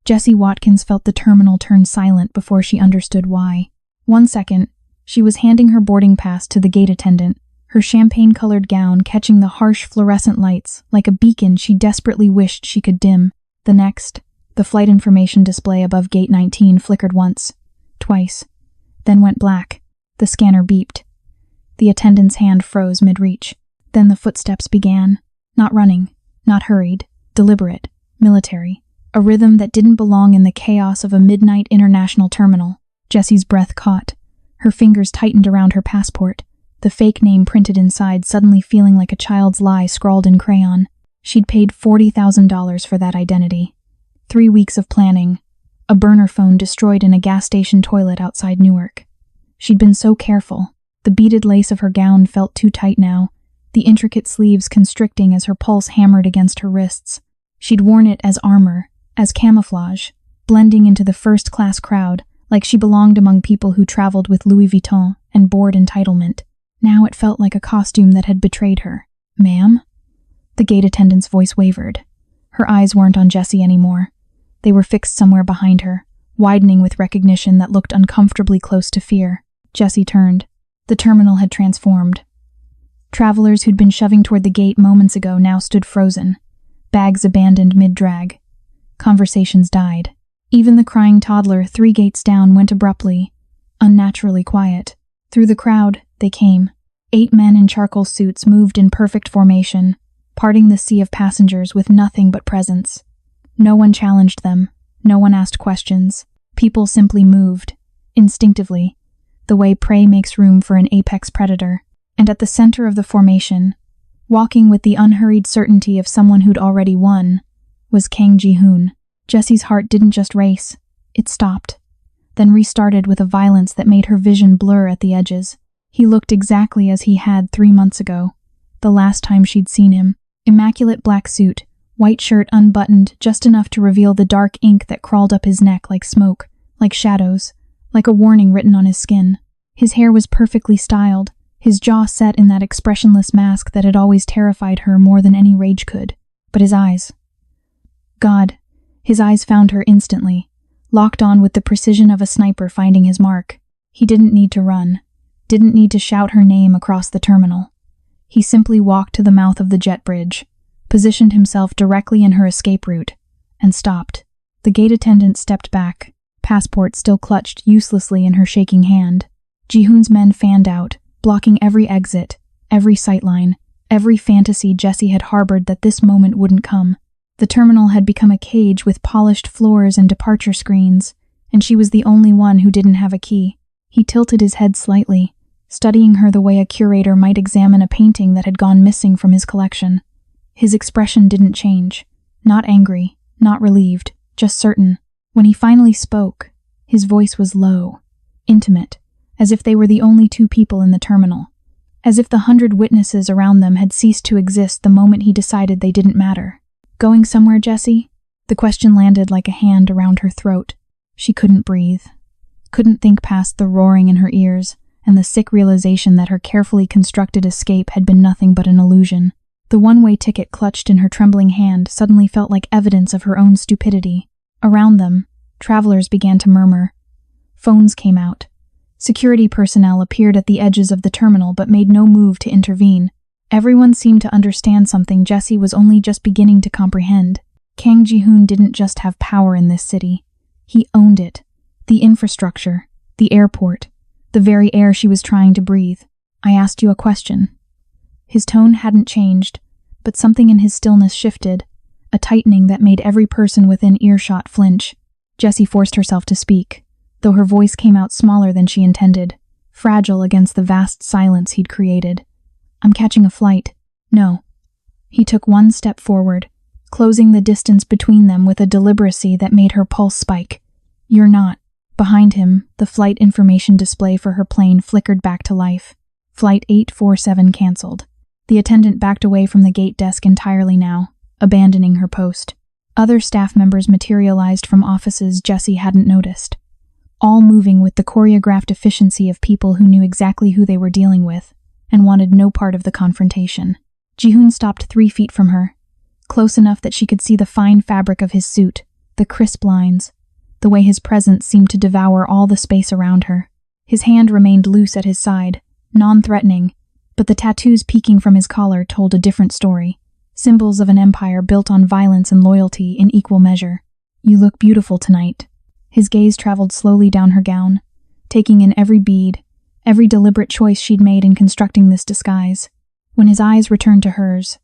Jessie Watkins felt the terminal turn silent before she understood why. 1 second, she was handing her boarding pass to the gate attendant, her champagne-colored gown catching the harsh fluorescent lights like a beacon she desperately wished she could dim. The next, the flight information display above gate 19 flickered once, twice, then went black. The scanner beeped. The attendant's hand froze mid-reach. Then the footsteps began. Not running, not hurried, deliberate, military. A rhythm that didn't belong in the chaos of a midnight international terminal. Jessie's breath caught. Her fingers tightened around her passport, the fake name printed inside suddenly feeling like a child's lie scrawled in crayon. She'd paid $40,000 for that identity. 3 weeks of planning. A burner phone destroyed in a gas station toilet outside Newark. She'd been so careful. The beaded lace of her gown felt too tight now, the intricate sleeves constricting as her pulse hammered against her wrists. She'd worn it as armor, as camouflage, blending into the first-class crowd, like she belonged among people who traveled with Louis Vuitton and bored entitlement. Now it felt like a costume that had betrayed her. "Ma'am?" The gate attendant's voice wavered. Her eyes weren't on Jessie anymore. They were fixed somewhere behind her, widening with recognition that looked uncomfortably close to fear. Jessie turned. The terminal had transformed. Travelers who'd been shoving toward the gate moments ago now stood frozen, bags abandoned mid-drag. Conversations died. Even the crying toddler 3 gates down went abruptly, unnaturally quiet. Through the crowd, they came. 8 men in charcoal suits moved in perfect formation, parting the sea of passengers with nothing but presence. No one challenged them. No one asked questions. People simply moved, instinctively, the way prey makes room for an apex predator. And at the center of the formation, walking with the unhurried certainty of someone who'd already won, was Kang Ji-hoon. Jessie's heart didn't just race, it stopped, then restarted with a violence that made her vision blur at the edges. He looked exactly as he had 3 months ago, the last time she'd seen him. Immaculate black suit, white shirt unbuttoned just enough to reveal the dark ink that crawled up his neck like smoke, like shadows, like a warning written on his skin. His hair was perfectly styled, his jaw set in that expressionless mask that had always terrified her more than any rage could. But his eyes. God, his eyes found her instantly, locked on with the precision of a sniper finding his mark. He didn't need to run, didn't need to shout her name across the terminal. He simply walked to the mouth of the jet bridge, positioned himself directly in her escape route, and stopped. The gate attendant stepped back, passport still clutched uselessly in her shaking hand. Ji-hoon's men fanned out, blocking every exit, every sightline, every fantasy Jessie had harbored that this moment wouldn't come. The terminal had become a cage with polished floors and departure screens, and she was the only one who didn't have a key. He tilted his head slightly, studying her the way a curator might examine a painting that had gone missing from his collection. His expression didn't change. Not angry, not relieved, just certain. When he finally spoke, his voice was low, intimate, as if they were the only 2 people in the terminal, as if the 100 witnesses around them had ceased to exist the moment he decided they didn't matter. "Going somewhere, Jessie?" The question landed like a hand around her throat. She couldn't breathe, couldn't think past the roaring in her ears and the sick realization that her carefully constructed escape had been nothing but an illusion. The one-way ticket clutched in her trembling hand suddenly felt like evidence of her own stupidity. Around them, travelers began to murmur. Phones came out. Security personnel appeared at the edges of the terminal but made no move to intervene. Everyone seemed to understand something Jessie was only just beginning to comprehend. Kang Ji-hoon didn't just have power in this city. He owned it. The infrastructure, the airport, the very air she was trying to breathe. "I asked you a question." His tone hadn't changed, but something in his stillness shifted, a tightening that made every person within earshot flinch. Jessie forced herself to speak, though her voice came out smaller than she intended, fragile against the vast silence he'd created. "I'm catching a flight." "No." He took 1 step forward, closing the distance between them with a deliberacy that made her pulse spike. "You're not." Behind him, the flight information display for her plane flickered back to life. Flight 847 canceled. The attendant backed away from the gate desk entirely now, abandoning her post. Other staff members materialized from offices Jessie hadn't noticed, all moving with the choreographed efficiency of people who knew exactly who they were dealing with and wanted no part of the confrontation. Ji-hoon stopped 3 feet from her, close enough that she could see the fine fabric of his suit, the crisp lines, the way his presence seemed to devour all the space around her. His hand remained loose at his side, non-threatening, but the tattoos peeking from his collar told a different story, symbols of an empire built on violence and loyalty in equal measure. "You look beautiful tonight." His gaze traveled slowly down her gown, taking in every bead, every deliberate choice she'd made in constructing this disguise. When his eyes returned to hers,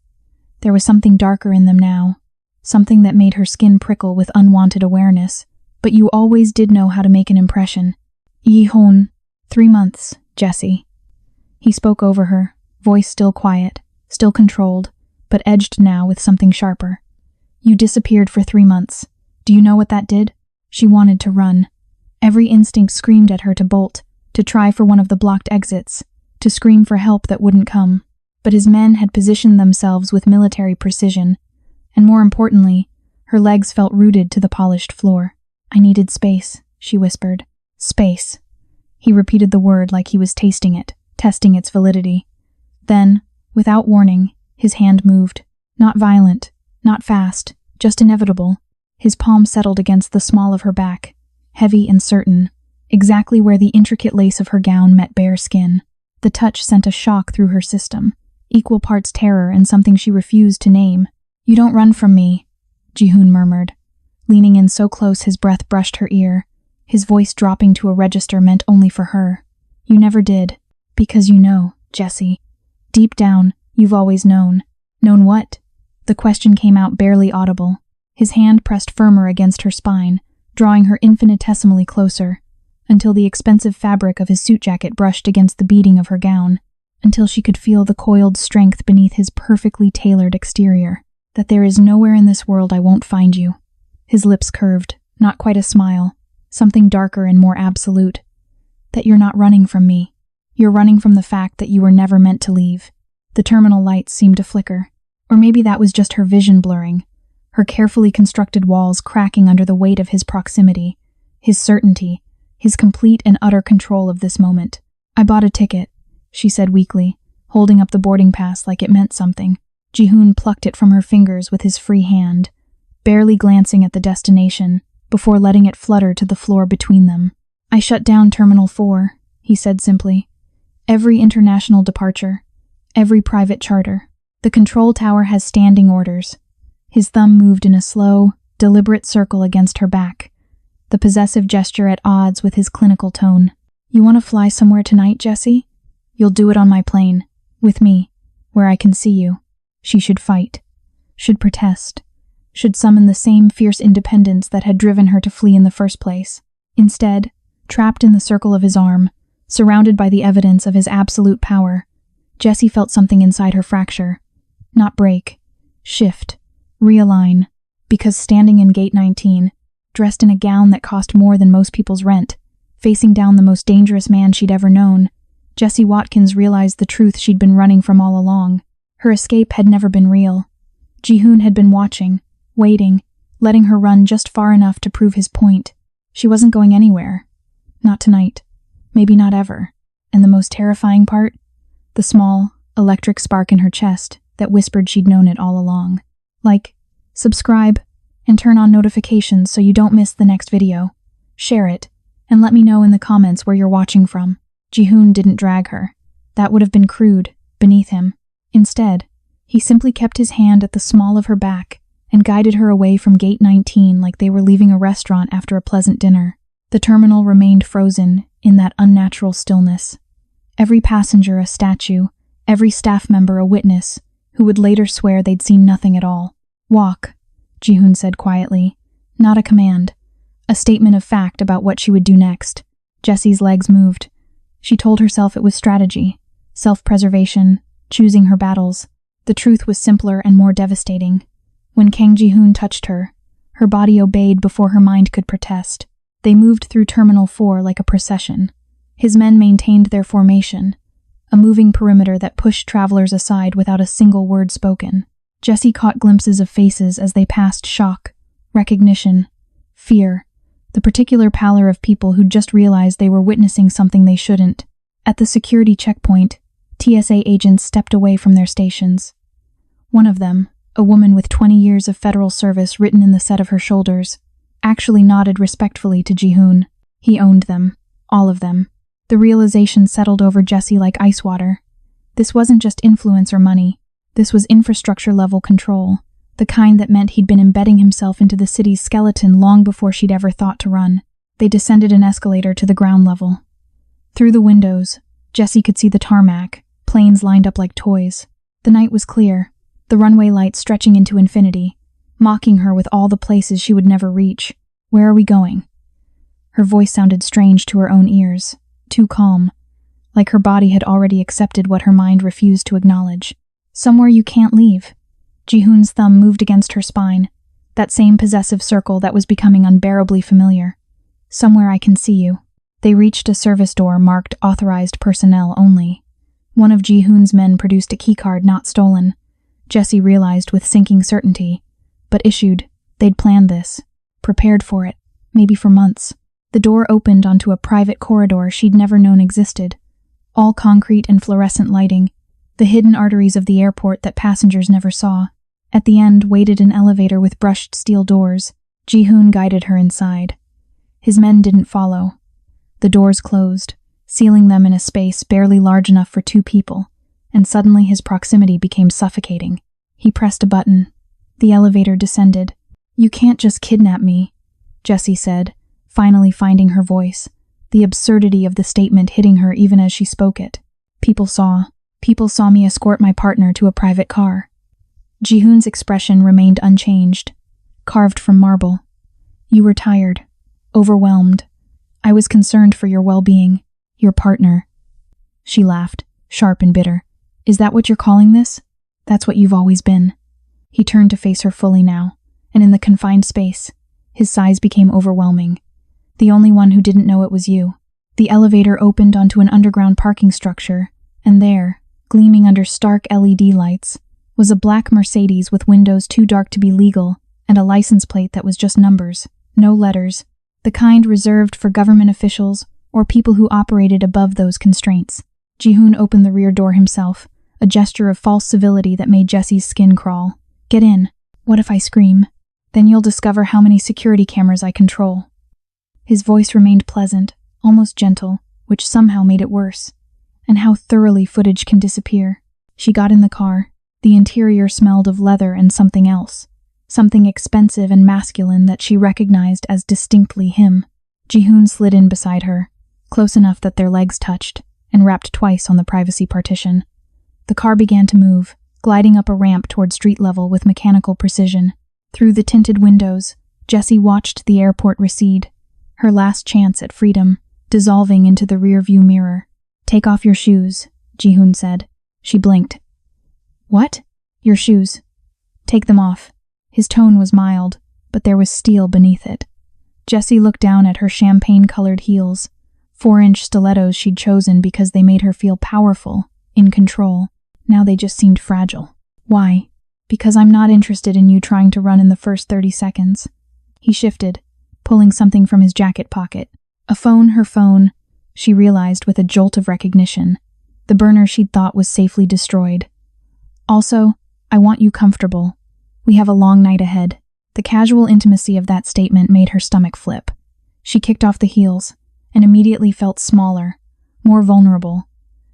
there was something darker in them now, something that made her skin prickle with unwanted awareness. "But you always did know how to make an impression." "Hon, 3 months, Jessie." He spoke over her, voice still quiet, still controlled, but edged now with something sharper. "You disappeared for 3 months. Do you know what that did?" She wanted to run. Every instinct screamed at her to bolt, to try for one of the blocked exits, to scream for help that wouldn't come. But his men had positioned themselves with military precision, and more importantly, her legs felt rooted to the polished floor. "I needed space," she whispered. "Space." He repeated the word like he was tasting it, testing its validity. Then, without warning, his hand moved. Not violent, not fast, just inevitable. His palm settled against the small of her back, heavy and certain, exactly where the intricate lace of her gown met bare skin. The touch sent a shock through her system, equal parts terror and something she refused to name. "You don't run from me," Ji-hoon murmured, leaning in so close his breath brushed her ear, his voice dropping to a register meant only for her. "You never did. Because you know, Jessie. Deep down, you've always known." "Known what?" The question came out barely audible. His hand pressed firmer against her spine, drawing her infinitesimally closer, until the expensive fabric of his suit jacket brushed against the beading of her gown, until she could feel the coiled strength beneath his perfectly tailored exterior. "That there is nowhere in this world I won't find you." His lips curved, not quite a smile, something darker and more absolute. "That you're not running from me. You're running from the fact that you were never meant to leave." The terminal lights seemed to flicker, or maybe that was just her vision blurring, her carefully constructed walls cracking under the weight of his proximity, his certainty, his complete and utter control of this moment. "I bought a ticket," she said weakly, holding up the boarding pass like it meant something. Ji-hoon plucked it from her fingers with his free hand, barely glancing at the destination, before letting it flutter to the floor between them. "I shut down Terminal 4, he said simply. "Every international departure, every private charter. The control tower has standing orders." His thumb moved in a slow, deliberate circle against her back, the possessive gesture at odds with his clinical tone. "You want to fly somewhere tonight, Jessie? You'll do it on my plane, with me, where I can see you." She should fight, should protest, should summon the same fierce independence that had driven her to flee in the first place. Instead, trapped in the circle of his arm, surrounded by the evidence of his absolute power, Jessie felt something inside her fracture. Not break, shift, realign, because standing in Gate 19, dressed in a gown that cost more than most people's rent, facing down the most dangerous man she'd ever known, Jessie Watkins realized the truth she'd been running from all along. Her escape had never been real. Ji-hoon had been watching, waiting, letting her run just far enough to prove his point. She wasn't going anywhere. Not tonight. Maybe not ever. And the most terrifying part? The small, electric spark in her chest that whispered she'd known it all along. Like, subscribe, and turn on notifications so you don't miss the next video. Share it, and let me know in the comments where you're watching from. Ji-hoon didn't drag her. That would have been crude, beneath him. Instead, he simply kept his hand at the small of her back and guided her away from Gate 19 like they were leaving a restaurant after a pleasant dinner. The terminal remained frozen in that unnatural stillness. Every passenger a statue, every staff member a witness, who would later swear they'd seen nothing at all. "Walk," Ji-hoon said quietly. Not a command. A statement of fact about what she would do next. Jessie's legs moved. She told herself it was strategy, self-preservation, choosing her battles. The truth was simpler and more devastating. When Kang Ji-hoon touched her, her body obeyed before her mind could protest. They moved through Terminal 4 like a procession. His men maintained their formation, a moving perimeter that pushed travelers aside without a single word spoken. Jessie caught glimpses of faces as they passed: shock, recognition, fear, the particular pallor of people who'd just realized they were witnessing something they shouldn't. At the security checkpoint, TSA agents stepped away from their stations. One of them, a woman with 20 years of federal service written in the set of her shoulders, actually nodded respectfully to Ji-hoon. He owned them. All of them. The realization settled over Jesse like ice water. This wasn't just influence or money. This was infrastructure-level control, the kind that meant he'd been embedding himself into the city's skeleton long before she'd ever thought to run. They descended an escalator to the ground level. Through the windows, Jesse could see the tarmac, planes lined up like toys. The night was clear, the runway lights stretching into infinity, mocking her with all the places she would never reach. Where are we going? Her voice sounded strange to her own ears, too calm, like her body had already accepted what her mind refused to acknowledge. Somewhere you can't leave. Ji-hoon's thumb moved against her spine, that same possessive circle that was becoming unbearably familiar. Somewhere I can see you. They reached a service door marked authorized personnel only. One of Ji-hoon's men produced a keycard not stolen. Jesse realized with sinking certainty, but issued. They'd planned this, prepared for it, maybe for months. The door opened onto a private corridor she'd never known existed. All concrete and fluorescent lighting, the hidden arteries of the airport that passengers never saw. At the end waited an elevator with brushed steel doors. Ji-hoon guided her inside. His men didn't follow. The doors closed, sealing them in a space barely large enough for two people, and suddenly his proximity became suffocating. He pressed a button. The elevator descended. "You can't just kidnap me," Jessie said, finally finding her voice, the absurdity of the statement hitting her even as she spoke it. People saw me escort my partner to a private car." Ji-hoon's expression remained unchanged, carved from marble. "You were tired, overwhelmed. I was concerned for your well-being, your partner." She laughed, sharp and bitter. "Is that what you're calling this? That's what you've always been." He turned to face her fully now, and in the confined space, his size became overwhelming. "The only one who didn't know it was you." The elevator opened onto an underground parking structure, and there, gleaming under stark LED lights, was a black Mercedes with windows too dark to be legal and a license plate that was just numbers, no letters, the kind reserved for government officials or people who operated above those constraints. Ji-hoon opened the rear door himself, a gesture of false civility that made Jesse's skin crawl. "Get in. What if I scream? Then you'll discover how many security cameras I control." His voice remained pleasant, almost gentle, which somehow made it worse. And how thoroughly footage can disappear. She got in the car. The interior smelled of leather and something else. Something expensive and masculine that she recognized as distinctly him. Ji-hoon slid in beside her, close enough that their legs touched, and rapped twice on the privacy partition. The car began to move, gliding up a ramp toward street level with mechanical precision. Through the tinted windows, Jessie watched the airport recede, her last chance at freedom, dissolving into the rear-view mirror. "Take off your shoes," Ji-hoon said. She blinked. "What?" "Your shoes. Take them off." His tone was mild, but there was steel beneath it. Jessie looked down at her champagne-colored heels, 4-inch stilettos she'd chosen because they made her feel powerful, in control. Now they just seemed fragile. "Why?" "Because I'm not interested in you trying to run in the first 30 seconds. He shifted, pulling something from his jacket pocket. Her phone, she realized with a jolt of recognition. The burner she'd thought was safely destroyed. "Also, I want you comfortable. We have a long night ahead." The casual intimacy of that statement made her stomach flip. She kicked off the heels, and immediately felt smaller, more vulnerable,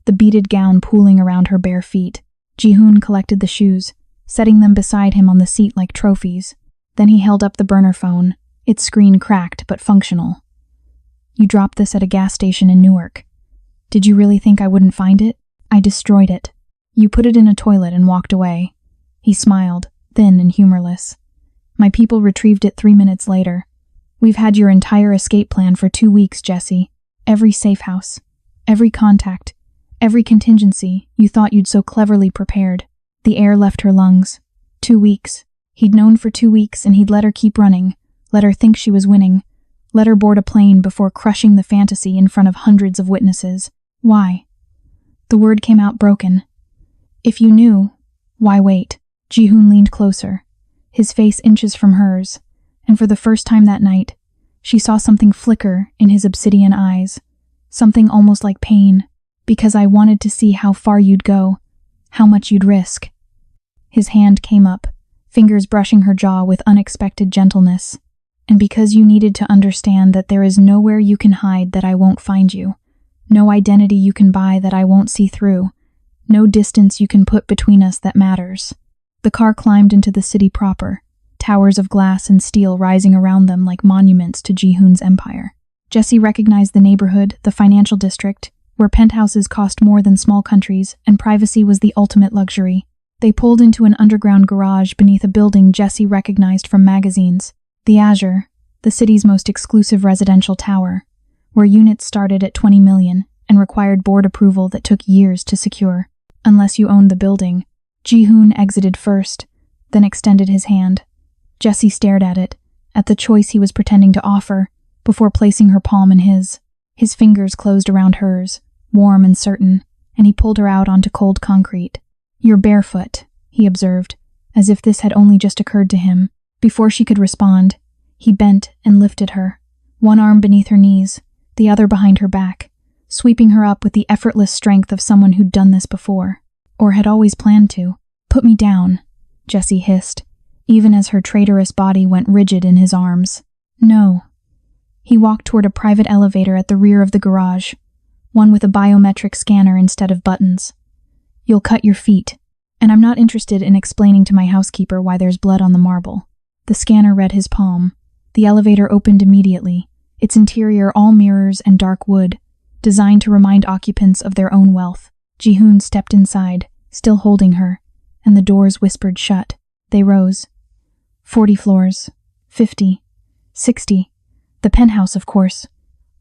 the beaded gown pooling around her bare feet. Ji-hoon collected the shoes, setting them beside him on the seat like trophies. Then he held up the burner phone, its screen cracked but functional. "You dropped this at a gas station in Newark. Did you really think I wouldn't find it? I destroyed it. You put it in a toilet and walked away." He smiled, thin and humorless. "My people retrieved it 3 minutes later. We've had your entire escape plan for 2 weeks, Jessie. Every safe house, every contact, every contingency you thought you'd so cleverly prepared." The air left her lungs. 2 weeks. He'd known for 2 weeks, and he'd let her keep running, let her think she was winning, let her board a plane before crushing the fantasy in front of hundreds of witnesses. Why? The word came out broken. "If you knew, why wait?" Ji-hoon leaned closer, his face inches from hers, and for the first time that night, she saw something flicker in his obsidian eyes, something almost like pain, "because I wanted to see how far you'd go, how much you'd risk." His hand came up, fingers brushing her jaw with unexpected gentleness. And because you needed to understand that there is nowhere you can hide that I won't find you, no identity you can buy that I won't see through, no distance you can put between us that matters. The car climbed into the city proper, towers of glass and steel rising around them like monuments to Ji-hoon's empire. Jessie recognized the neighborhood, the financial district, where penthouses cost more than small countries and privacy was the ultimate luxury. They pulled into an underground garage beneath a building Jessie recognized from magazines, the Azure, the city's most exclusive residential tower, where units started at 20 million and required board approval that took years to secure. Unless you owned the building. Ji-hoon exited first, then extended his hand. Jessie stared at it, at the choice he was pretending to offer, before placing her palm in his. His fingers closed around hers, warm and certain, and he pulled her out onto cold concrete. "You're barefoot," he observed, as if this had only just occurred to him. Before she could respond, he bent and lifted her, one arm beneath her knees, the other behind her back, sweeping her up with the effortless strength of someone who'd done this before, or had always planned to. "Put me down," Jessie hissed, even as her traitorous body went rigid in his arms. "No." He walked toward a private elevator at the rear of the garage, one with a biometric scanner instead of buttons. "You'll cut your feet, and I'm not interested in explaining to my housekeeper why there's blood on the marble." The scanner read his palm. The elevator opened immediately, its interior all mirrors and dark wood, designed to remind occupants of their own wealth. Ji-hoon stepped inside, still holding her, and the doors whispered shut. They rose. 40 floors. 50. 60. The penthouse, of course.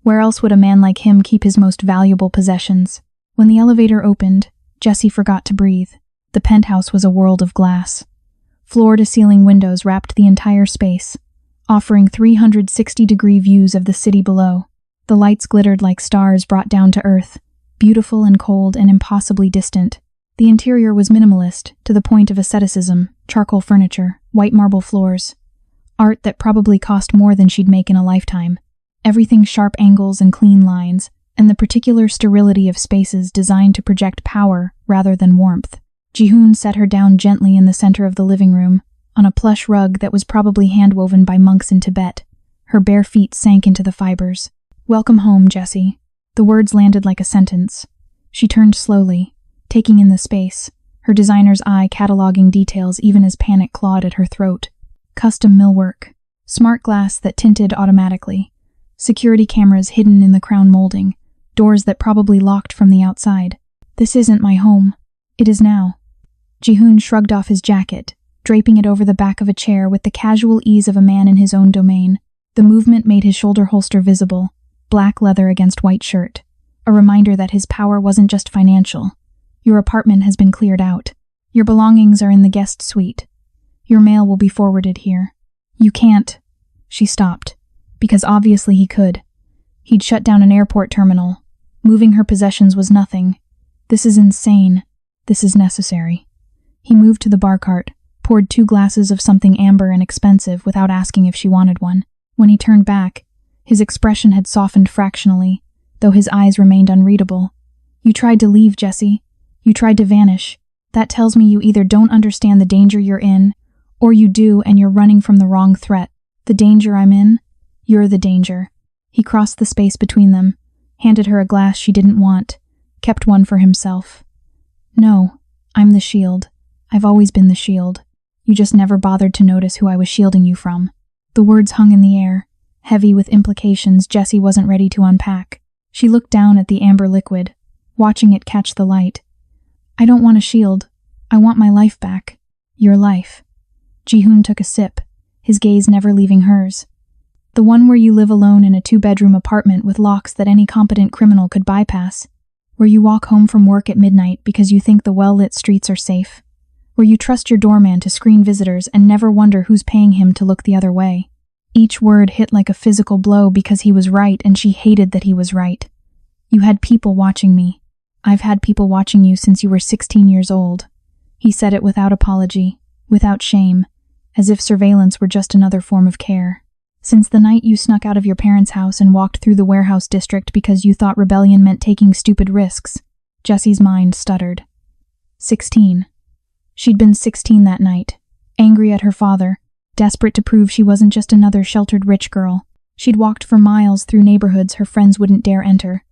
Where else would a man like him keep his most valuable possessions? When the elevator opened, Jessie forgot to breathe. The penthouse was a world of glass. Floor-to-ceiling windows wrapped the entire space, offering 360-degree views of the city below. The lights glittered like stars brought down to earth, beautiful and cold and impossibly distant. The interior was minimalist, to the point of asceticism, charcoal furniture, white marble floors. Art that probably cost more than she'd make in a lifetime. Everything sharp angles and clean lines, and the particular sterility of spaces designed to project power rather than warmth. Ji-hoon set her down gently in the center of the living room, on a plush rug that was probably hand-woven by monks in Tibet. Her bare feet sank into the fibers. "Welcome home, Jessie." The words landed like a sentence. She turned slowly, taking in the space, her designer's eye cataloging details even as panic clawed at her throat. Custom millwork, smart glass that tinted automatically, security cameras hidden in the crown molding, doors that probably locked from the outside. "This isn't my home. It is now." Ji-hoon shrugged off his jacket, draping it over the back of a chair with the casual ease of a man in his own domain. The movement made his shoulder holster visible, black leather against white shirt, a reminder that his power wasn't just financial. "Your apartment has been cleared out. Your belongings are in the guest suite. Your mail will be forwarded here." "You can't." She stopped, because obviously he could. He'd shut down an airport terminal. Moving her possessions was nothing. "This is insane. This is necessary." He moved to the bar cart, poured 2 glasses of something amber and expensive without asking if she wanted one. When he turned back, his expression had softened fractionally, though his eyes remained unreadable. "You tried to leave, Jessie. You tried to vanish. That tells me you either don't understand the danger you're in, or you do and you're running from the wrong threat. The danger I'm in? You're the danger." He crossed the space between them, handed her a glass she didn't want, kept one for himself. "No, I'm the shield. I've always been the shield. You just never bothered to notice who I was shielding you from." The words hung in the air, heavy with implications Jessie wasn't ready to unpack. She looked down at the amber liquid, watching it catch the light. "I don't want a shield. I want my life back." "Your life." Ji-hoon took a sip, his gaze never leaving hers. "The one where you live alone in a 2-bedroom apartment with locks that any competent criminal could bypass. Where you walk home from work at midnight because you think the well-lit streets are safe. Where you trust your doorman to screen visitors and never wonder who's paying him to look the other way." Each word hit like a physical blow because he was right and she hated that he was right. "You had people watching me. I've had people watching you since you were 16 years old." He said it without apology, without shame, as if surveillance were just another form of care. "Since the night you snuck out of your parents' house and walked through the warehouse district because you thought rebellion meant taking stupid risks." Jessie's mind stuttered. 16. She'd been 16 that night, angry at her father, desperate to prove she wasn't just another sheltered rich girl. She'd walked for miles through neighborhoods her friends wouldn't dare enter.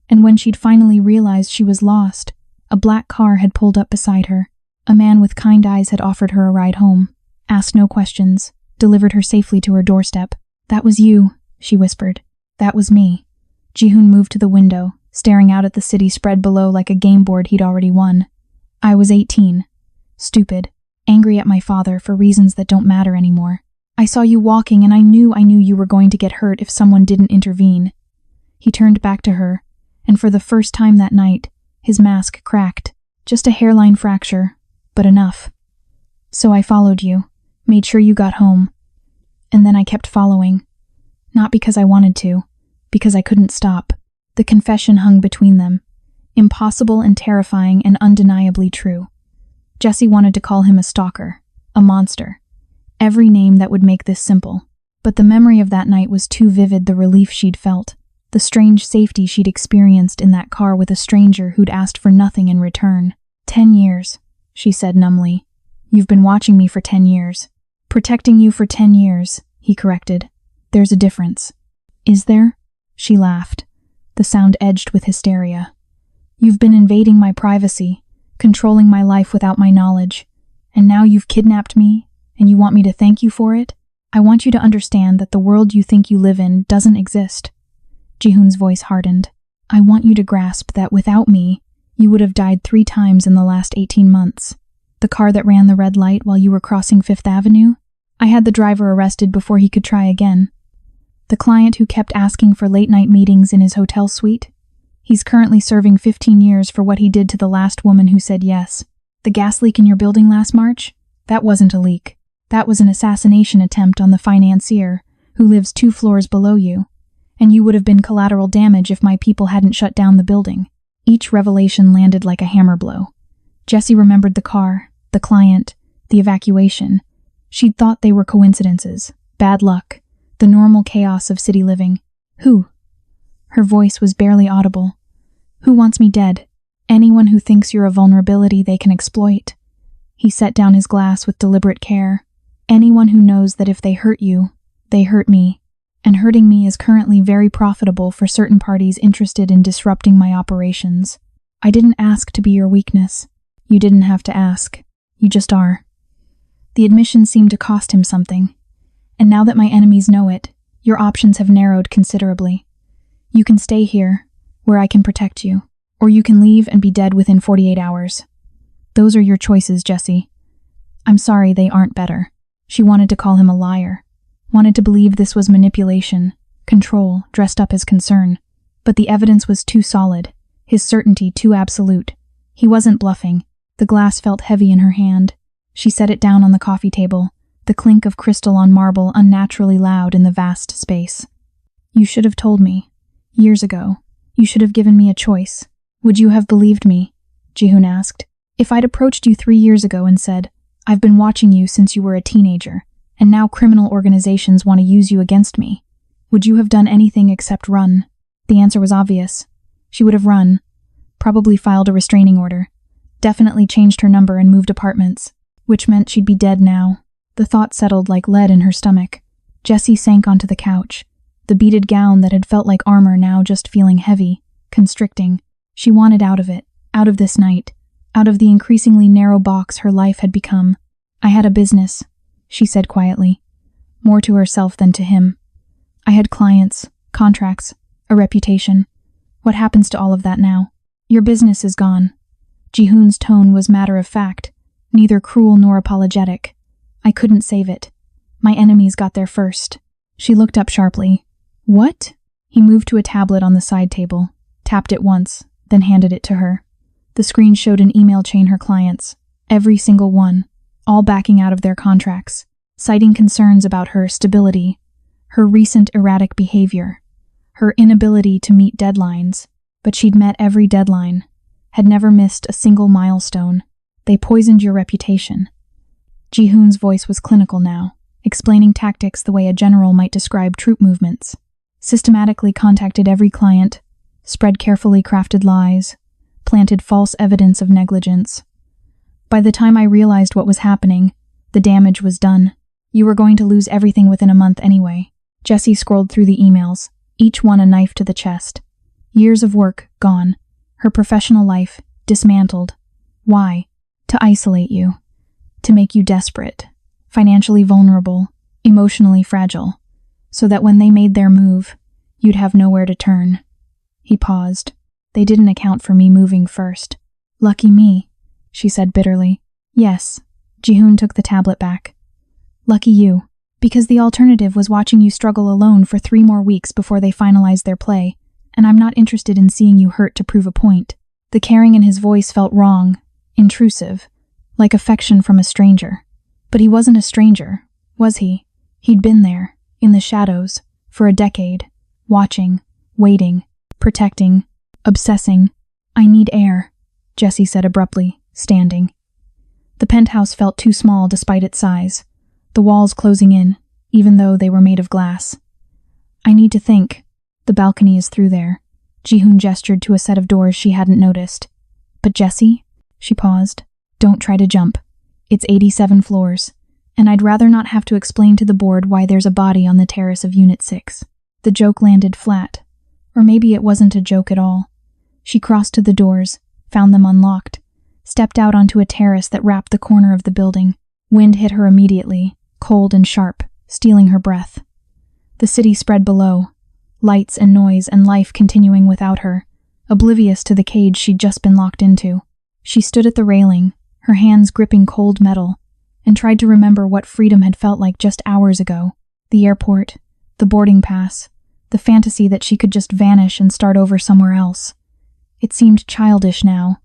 And when she'd finally realized she was lost, a black car had pulled up beside her. A man with kind eyes had offered her a ride home, asked no questions, delivered her safely to her doorstep. "That was you," she whispered. "That was me." Jihoon moved to the window, staring out at the city spread below like a game board he'd already won. "I was 18. Stupid. Angry at my father for reasons that don't matter anymore. I saw you walking and I knew you were going to get hurt if someone didn't intervene." He turned back to her, and for the first time that night, his mask cracked. Just a hairline fracture, but enough. "So I followed you, made sure you got home. And then I kept following. Not because I wanted to, because I couldn't stop." The confession hung between them, impossible and terrifying and undeniably true. Jessie wanted to call him a stalker, a monster, every name that would make this simple. But the memory of that night was too vivid, the relief she'd felt, the strange safety she'd experienced in that car with a stranger who'd asked for nothing in return. 10 years, she said numbly. "You've been watching me for 10 years. Protecting you for 10 years, he corrected. "There's a difference." "Is there?" She laughed, the sound edged with hysteria. "You've been invading my privacy, controlling my life without my knowledge, and now you've kidnapped me, and you want me to thank you for it? I want you to understand that the world you think you live in doesn't exist." Jihoon's voice hardened. "I want you to grasp that without me, you would have died 3 times in the last 18 months. The car that ran the red light while you were crossing 5th Avenue? I had the driver arrested before he could try again. The client who kept asking for late-night meetings in his hotel suite? He's currently serving 15 years for what he did to the last woman who said yes. The gas leak in your building last March? That wasn't a leak. That was an assassination attempt on the financier, who lives 2 floors below you. And you would have been collateral damage if my people hadn't shut down the building." Each revelation landed like a hammer blow. Jessie remembered the car, the client, the evacuation. She'd thought they were coincidences, bad luck, the normal chaos of city living. "Who?" Her voice was barely audible. "Who wants me dead? Anyone who thinks you're a vulnerability they can exploit." He set down his glass with deliberate care. "Anyone who knows that if they hurt you, they hurt me. And hurting me is currently very profitable for certain parties interested in disrupting my operations. I didn't ask to be your weakness. You didn't have to ask. You just are." The admission seemed to cost him something. "And now that my enemies know it, your options have narrowed considerably. You can stay here, where I can protect you, or you can leave and be dead within 48 hours. Those are your choices, Jessie. I'm sorry they aren't better." She wanted to call him a liar, wanted to believe this was manipulation, control, dressed up as concern. But the evidence was too solid, his certainty too absolute. He wasn't bluffing. The glass felt heavy in her hand. She set it down on the coffee table, the clink of crystal on marble unnaturally loud in the vast space. "You should have told me. Years ago. You should have given me a choice. Would you have believed me?" Jihoon asked. "If I'd approached you 3 years ago and said, 'I've been watching you since you were a teenager, and now criminal organizations want to use you against me,' would you have done anything except run?" The answer was obvious. She would have run, probably filed a restraining order, definitely changed her number and moved apartments, which meant she'd be dead now. The thought settled like lead in her stomach. Jessie sank onto the couch, the beaded gown that had felt like armor now just feeling heavy, constricting. She wanted out of it, out of this night, out of the increasingly narrow box her life had become. "I had a business," she said quietly, more to herself than to him. "I had clients, contracts, a reputation. What happens to all of that now?" "Your business is gone." Jihoon's tone was matter-of-fact, neither cruel nor apologetic. "I couldn't save it. My enemies got there first." She looked up sharply. "What?" He moved to a tablet on the side table, tapped it once, then handed it to her. The screen showed an email chain her clients, every single one, all backing out of their contracts, citing concerns about her stability, her recent erratic behavior, her inability to meet deadlines. But she'd met every deadline, had never missed a single milestone. "They poisoned your reputation." Jihoon's voice was clinical now, explaining tactics the way a general might describe troop movements. Systematically contacted every client, spread carefully crafted lies, planted false evidence of negligence. By the time I realized what was happening, the damage was done. You were going to lose everything within a month anyway. Jessie scrolled through the emails, each one a knife to the chest. Years of work gone. Her professional life dismantled. Why? To isolate you. To make you desperate. Financially vulnerable. Emotionally fragile. So that when they made their move, you'd have nowhere to turn. He paused. They didn't account for me moving first. Lucky me, she said bitterly. Yes. Jihoon took the tablet back. Lucky you. Because the alternative was watching you struggle alone for 3 more weeks before they finalized their play, and I'm not interested in seeing you hurt to prove a point. The caring in his voice felt wrong, intrusive, like affection from a stranger. But he wasn't a stranger, was he? He'd been there, in the shadows, for a decade, watching, waiting, protecting, obsessing. I need air, Jessie said abruptly, standing. The penthouse felt too small despite its size, the walls closing in, even though they were made of glass. I need to think. The balcony is through there. Jihoon gestured to a set of doors she hadn't noticed. But Jessie? She paused. Don't try to jump. It's 87 floors, and I'd rather not have to explain to the board why there's a body on the terrace of Unit 6. The joke landed flat. Or maybe it wasn't a joke at all. She crossed to the doors, found them unlocked, stepped out onto a terrace that wrapped the corner of the building. Wind hit her immediately, cold and sharp, stealing her breath. The city spread below, lights and noise and life continuing without her, oblivious to the cage she'd just been locked into. She stood at the railing, her hands gripping cold metal, and tried to remember what freedom had felt like just hours ago. The airport, the boarding pass, the fantasy that she could just vanish and start over somewhere else. It seemed childish now,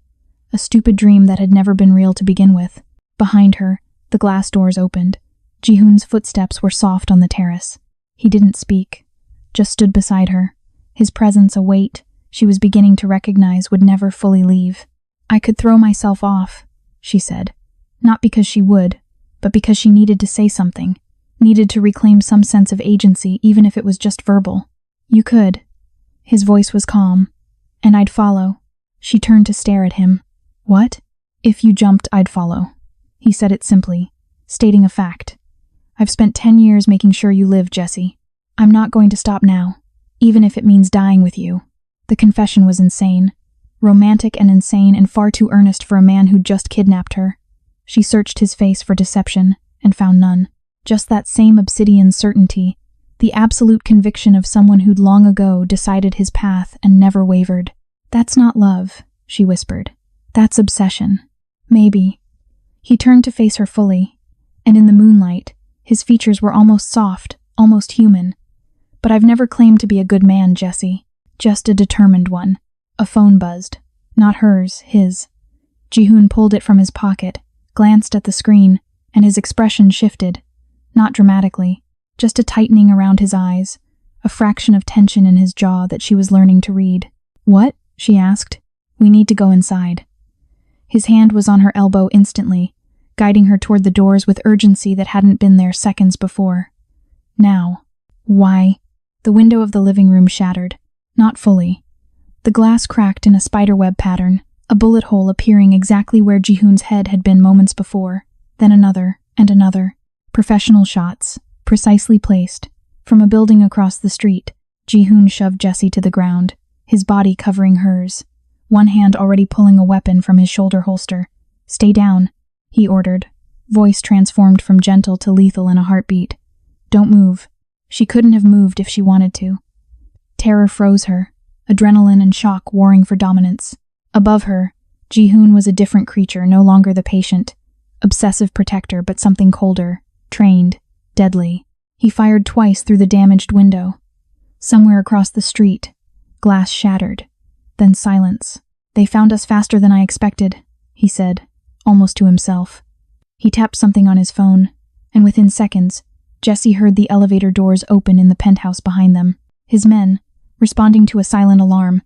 a stupid dream that had never been real to begin with. Behind her, the glass doors opened. Jihoon's footsteps were soft on the terrace. He didn't speak, just stood beside her, his presence a weight she was beginning to recognize would never fully leave. I could throw myself off, she said, not because she would, but because she needed to say something, needed to reclaim some sense of agency even if it was just verbal. You could. His voice was calm. And I'd follow. She turned to stare at him. What? If you jumped, I'd follow. He said it simply, stating a fact. I've spent 10 years making sure you live, Jessie. I'm not going to stop now, even if it means dying with you. The confession was insane. Romantic and insane and far too earnest for a man who'd just kidnapped her. She searched his face for deception and found none. Just that same obsidian certainty, the absolute conviction of someone who'd long ago decided his path and never wavered. That's not love, she whispered. That's obsession. Maybe. He turned to face her fully, and in the moonlight, his features were almost soft, almost human. But I've never claimed to be a good man, Jessie. Just a determined one. A phone buzzed. Not hers, his. Jihoon pulled it from his pocket, glanced at the screen, and his expression shifted. Not dramatically, just a tightening around his eyes, a fraction of tension in his jaw that she was learning to read. What? She asked. We need to go inside. His hand was on her elbow instantly, guiding her toward the doors with urgency that hadn't been there seconds before. Now. Why? The window of the living room shattered. Not fully. The glass cracked in a spiderweb pattern, a bullet hole appearing exactly where Jihoon's head had been moments before, then another, and another. Professional shots, precisely placed. From a building across the street, Jihoon shoved Jessie to the ground, his body covering hers, one hand already pulling a weapon from his shoulder holster. Stay down, he ordered, voice transformed from gentle to lethal in a heartbeat. Don't move. She couldn't have moved if she wanted to. Terror froze her, adrenaline and shock warring for dominance. Above her, Jihoon was a different creature, no longer the patient, obsessive protector, but something colder, trained, deadly. He fired twice through the damaged window. Somewhere across the street, glass shattered. Then silence. They found us faster than I expected, he said, almost to himself. He tapped something on his phone, and within seconds, Jessie heard the elevator doors open in the penthouse behind them. His men, responding to a silent alarm.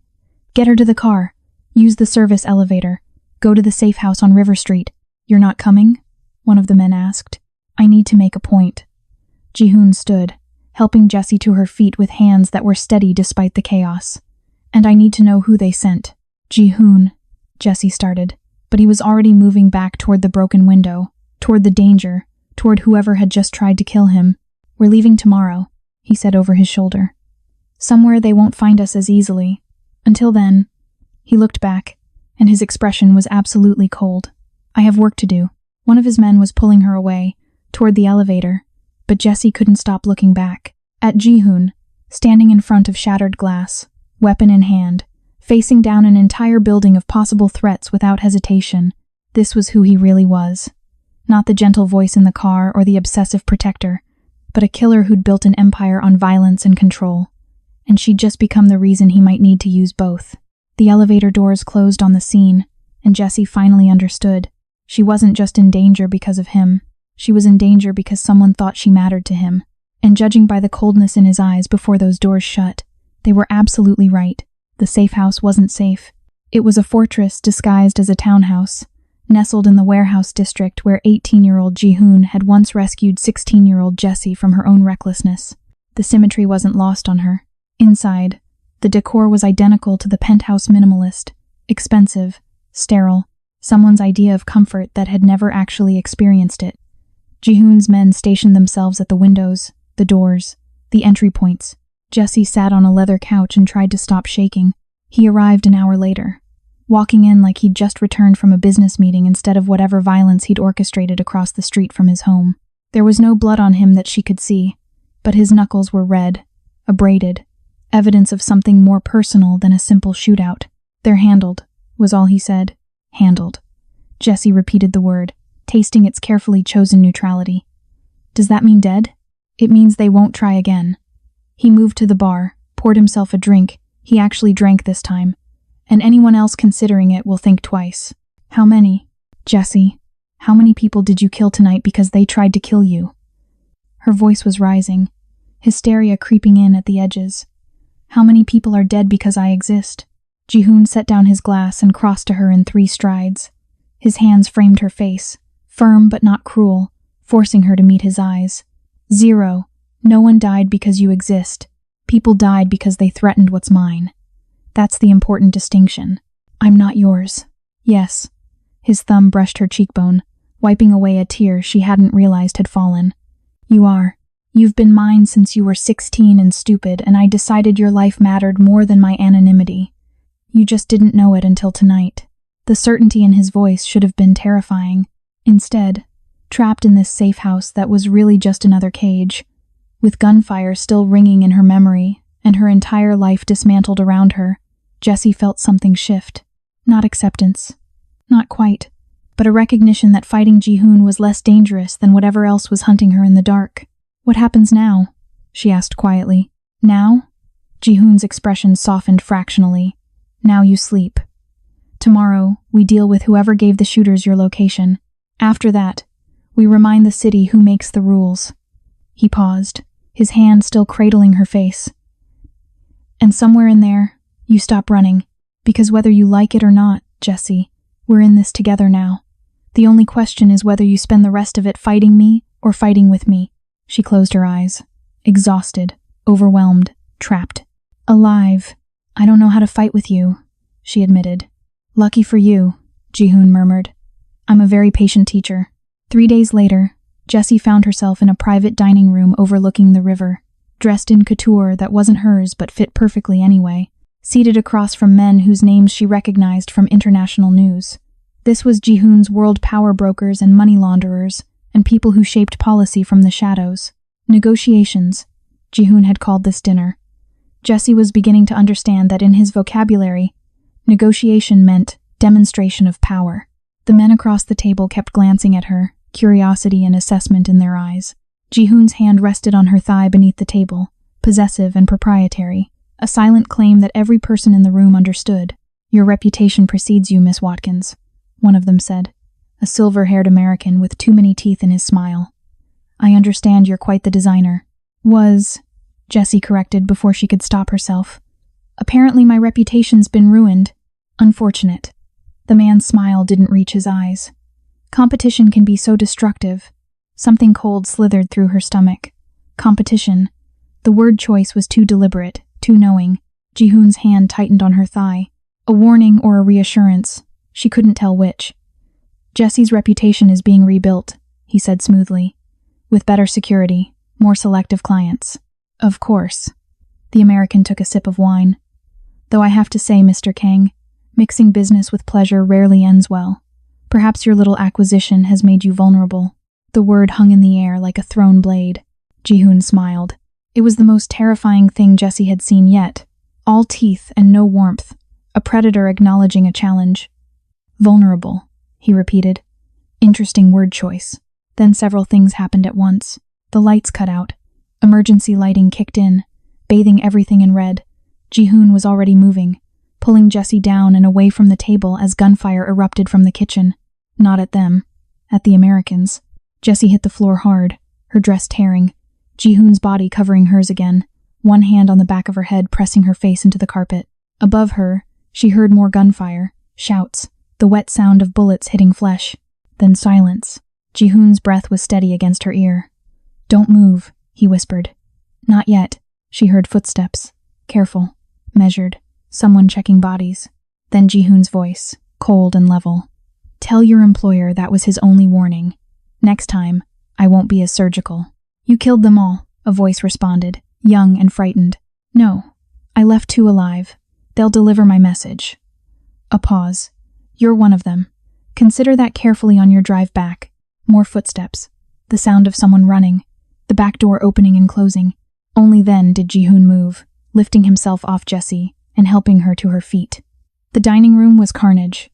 Get her to the car. Use the service elevator. Go to the safe house on River Street. You're not coming? One of the men asked. I need to make a point. Jihoon stood, helping Jessie to her feet with hands that were steady despite the chaos. And I need to know who they sent. Jihoon, Jessie started, but he was already moving back toward the broken window, toward the danger, toward whoever had just tried to kill him. "We're leaving tomorrow," he said over his shoulder. "Somewhere they won't find us as easily. Until then," he looked back, and his expression was absolutely cold. "I have work to do." One of his men was pulling her away, toward the elevator, but Jessie couldn't stop looking back. At Ji-hoon, standing in front of shattered glass, weapon in hand, facing down an entire building of possible threats without hesitation, this was who he really was. Not the gentle voice in the car or the obsessive protector, but a killer who'd built an empire on violence and control. And she'd just become the reason he might need to use both. The elevator doors closed on the scene, and Jessie finally understood. She wasn't just in danger because of him. She was in danger because someone thought she mattered to him. And judging by the coldness in his eyes before those doors shut, they were absolutely right. The safe house wasn't safe. It was a fortress disguised as a townhouse, nestled in the warehouse district where 18-year-old Ji-hoon had once rescued 16-year-old Jessie from her own recklessness. The symmetry wasn't lost on her. Inside, the decor was identical to the penthouse minimalist, expensive, sterile, someone's idea of comfort that had never actually experienced it. Ji-hoon's men stationed themselves at the windows, the doors, the entry points. Jessie sat on a leather couch and tried to stop shaking. He arrived an hour later, walking in like he'd just returned from a business meeting instead of whatever violence he'd orchestrated across the street from his home. There was no blood on him that she could see, but his knuckles were red, abraded, evidence of something more personal than a simple shootout. "They're handled," was all he said. "Handled." Jessie repeated the word, tasting its carefully chosen neutrality. "Does that mean dead?" "It means they won't try again." He moved to the bar, poured himself a drink. He actually drank this time. "And anyone else considering it will think twice." "How many?" "Jessie, how many people did you kill tonight because they tried to kill you?" Her voice was rising, hysteria creeping in at the edges. "How many people are dead because I exist?" Ji-hoon set down his glass and crossed to her in 3 strides. His hands framed her face, firm but not cruel, forcing her to meet his eyes. "0. No one died because you exist. People died because they threatened what's mine. That's the important distinction. I'm not yours." "Yes." His thumb brushed her cheekbone, wiping away a tear she hadn't realized had fallen. "You are. You've been mine since you were 16 and stupid, and I decided your life mattered more than my anonymity. You just didn't know it until tonight." The certainty in his voice should have been terrifying. Instead, trapped in this safe house that was really just another cage, with gunfire still ringing in her memory and her entire life dismantled around her, Jessie felt something shift. Not acceptance. Not quite. But a recognition that fighting Ji-hoon was less dangerous than whatever else was hunting her in the dark. "What happens now?" she asked quietly. "Now?" Ji-hoon's expression softened fractionally. "Now you sleep. Tomorrow, we deal with whoever gave the shooters your location. After that, we remind the city who makes the rules." He paused, his hand still cradling her face. "And somewhere in there, you stop running. Because whether you like it or not, Jessie, we're in this together now. The only question is whether you spend the rest of it fighting me or fighting with me." She closed her eyes, exhausted, overwhelmed, trapped. "Alive. I don't know how to fight with you," she admitted. "Lucky for you," Ji-hoon murmured. "I'm a very patient teacher." 3 days later, Jessie found herself in a private dining room overlooking the river, dressed in couture that wasn't hers but fit perfectly anyway, seated across from men whose names she recognized from international news. This was Ji-hoon's world power brokers and money launderers, and people who shaped policy from the shadows. Negotiations, Ji-hoon had called this dinner. Jessie was beginning to understand that in his vocabulary, negotiation meant demonstration of power. The men across the table kept glancing at her, curiosity and assessment in their eyes. Ji-hoon's hand rested on her thigh beneath the table, possessive and proprietary, a silent claim that every person in the room understood. "Your reputation precedes you, Miss Watkins," one of them said, a silver-haired American with too many teeth in his smile. "I understand you're quite the designer." "Was," Jessie corrected before she could stop herself. "Apparently my reputation's been ruined. Unfortunate." The man's smile didn't reach his eyes. "Competition can be so destructive." Something cold slithered through her stomach. Competition. The word choice was too deliberate, too knowing. Ji-hoon's hand tightened on her thigh. A warning or a reassurance. She couldn't tell which. "Jessie's reputation is being rebuilt," he said smoothly. with better security, more selective clients. Of course. The American took a sip of wine. Though I have to say, Mr. Kang, mixing business with pleasure rarely ends well. Perhaps your little acquisition has made you vulnerable. The word hung in the air like a thrown blade. Ji-hoon smiled. It was the most terrifying thing Jessie had seen yet. All teeth and no warmth. A predator acknowledging a challenge. Vulnerable, he repeated. Interesting word choice. Then several things happened at once. The lights cut out. Emergency lighting kicked in, bathing everything in red. Ji-hoon was already moving, pulling Jessie down and away from the table as gunfire erupted from the kitchen. Not at them. At the Americans. Jessie hit the floor hard, her dress tearing. Ji-hoon's body covering hers again, one hand on the back of her head pressing her face into the carpet. Above her, she heard more gunfire, shouts, the wet sound of bullets hitting flesh. Then silence. Ji-hoon's breath was steady against her ear. "Don't move," he whispered. "Not yet." She heard footsteps. Careful. Measured. Someone checking bodies. Then Ji-hoon's voice, cold and level. "Tell your employer that was his only warning. Next time, I won't be as surgical." "You killed them all," a voice responded, young and frightened. "No. I left 2 alive. They'll deliver my message." A pause. "You're one of them. Consider that carefully on your drive back." More footsteps. The sound of someone running. The back door opening and closing. Only then did Ji-hoon move, lifting himself off Jessie and helping her to her feet. The dining room was carnage.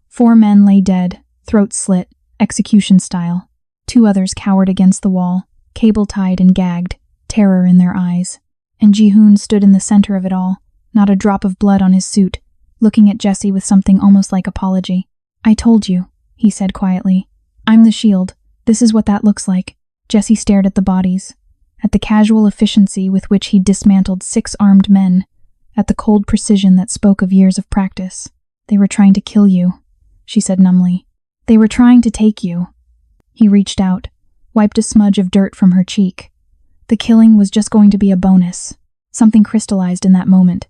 4 men lay dead, throats slit, execution style. 2 others cowered against the wall, cable-tied and gagged, terror in their eyes. And Ji-hoon stood in the center of it all, not a drop of blood on his suit, looking at Jessie with something almost like apology. "I told you," he said quietly. "I'm the shield. This is what that looks like." Jessie stared at the bodies, at the casual efficiency with which he dismantled 6 armed men, at the cold precision that spoke of years of practice. "They were trying to kill you," she said numbly. "They were trying to take you." He reached out, wiped a smudge of dirt from her cheek. The killing was just going to be a bonus. Something crystallized in that moment.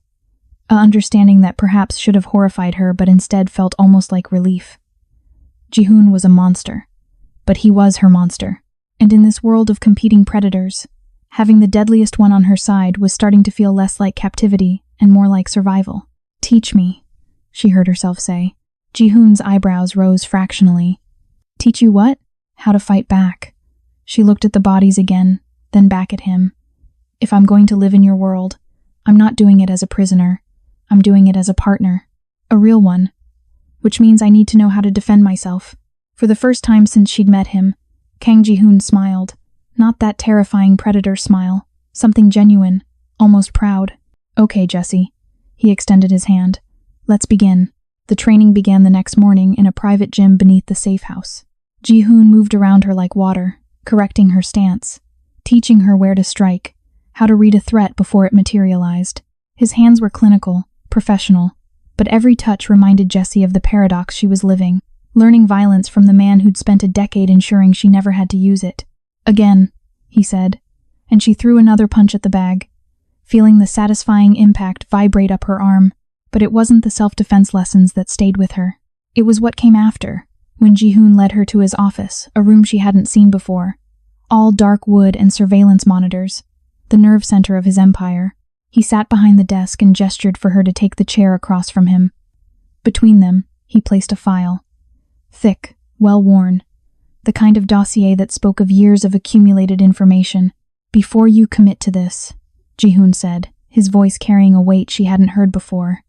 A understanding that perhaps should have horrified her but instead felt almost like relief. Ji-hoon was a monster. But he was her monster. And in this world of competing predators, having the deadliest one on her side was starting to feel less like captivity and more like survival. "Teach me," she heard herself say. Ji-hoon's eyebrows rose fractionally. "Teach you what?" "How to fight back." She looked at the bodies again, then back at him. "If I'm going to live in your world, I'm not doing it as a prisoner. I'm doing it as a partner. A real one. Which means I need to know how to defend myself." For the first time since she'd met him, Kang Ji-hoon smiled. Not that terrifying predator smile. Something genuine, almost proud. "Okay, Jessie." He extended his hand. "Let's begin." The training began the next morning in a private gym beneath the safe house. Ji-hoon moved around her like water, correcting her stance, teaching her where to strike, how to read a threat before it materialized. His hands were clinical, professional, but every touch reminded Jessie of the paradox she was living, learning violence from the man who'd spent a decade ensuring she never had to use it. "Again," he said, and she threw another punch at the bag, feeling the satisfying impact vibrate up her arm. But it wasn't the self-defense lessons that stayed with her. It was what came after, when Ji-hoon led her to his office, a room she hadn't seen before. All dark wood and surveillance monitors, the nerve center of his empire. He sat behind the desk and gestured for her to take the chair across from him. Between them, he placed a file. Thick, well-worn, the kind of dossier that spoke of years of accumulated information. "Before you commit to this," Ji-hoon said, his voice carrying a weight she hadn't heard before,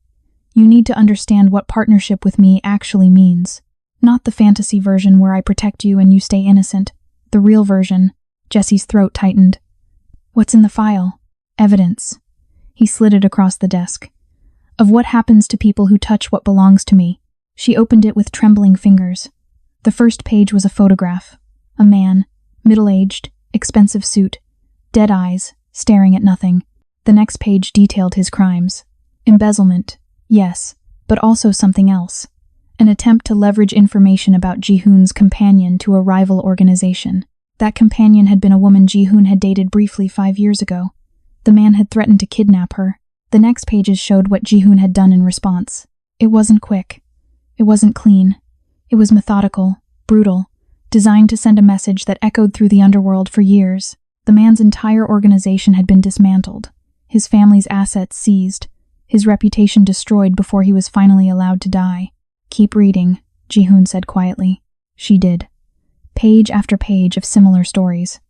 "you need to understand what partnership with me actually means. Not the fantasy version where I protect you and you stay innocent. The real version." Jessie's throat tightened. "What's in the file?" "Evidence." He slid it across the desk. "Of what happens to people who touch what belongs to me." She opened it with trembling fingers. The first page was a photograph. A man, middle-aged, expensive suit, dead eyes, staring at nothing. The next page detailed his crimes. Embezzlement, yes, but also something else. An attempt to leverage information about Ji-hoon's companion to a rival organization. That companion had been a woman Ji-hoon had dated briefly 5 years ago. The man had threatened to kidnap her. The next pages showed what Ji-hoon had done in response. It wasn't quick. It wasn't clean. It was methodical, brutal, designed to send a message that echoed through the underworld for years. The man's entire organization had been dismantled, his family's assets seized, his reputation destroyed before he was finally allowed to die. "Keep reading," Ji-hoon said quietly. She did. Page after page of similar stories.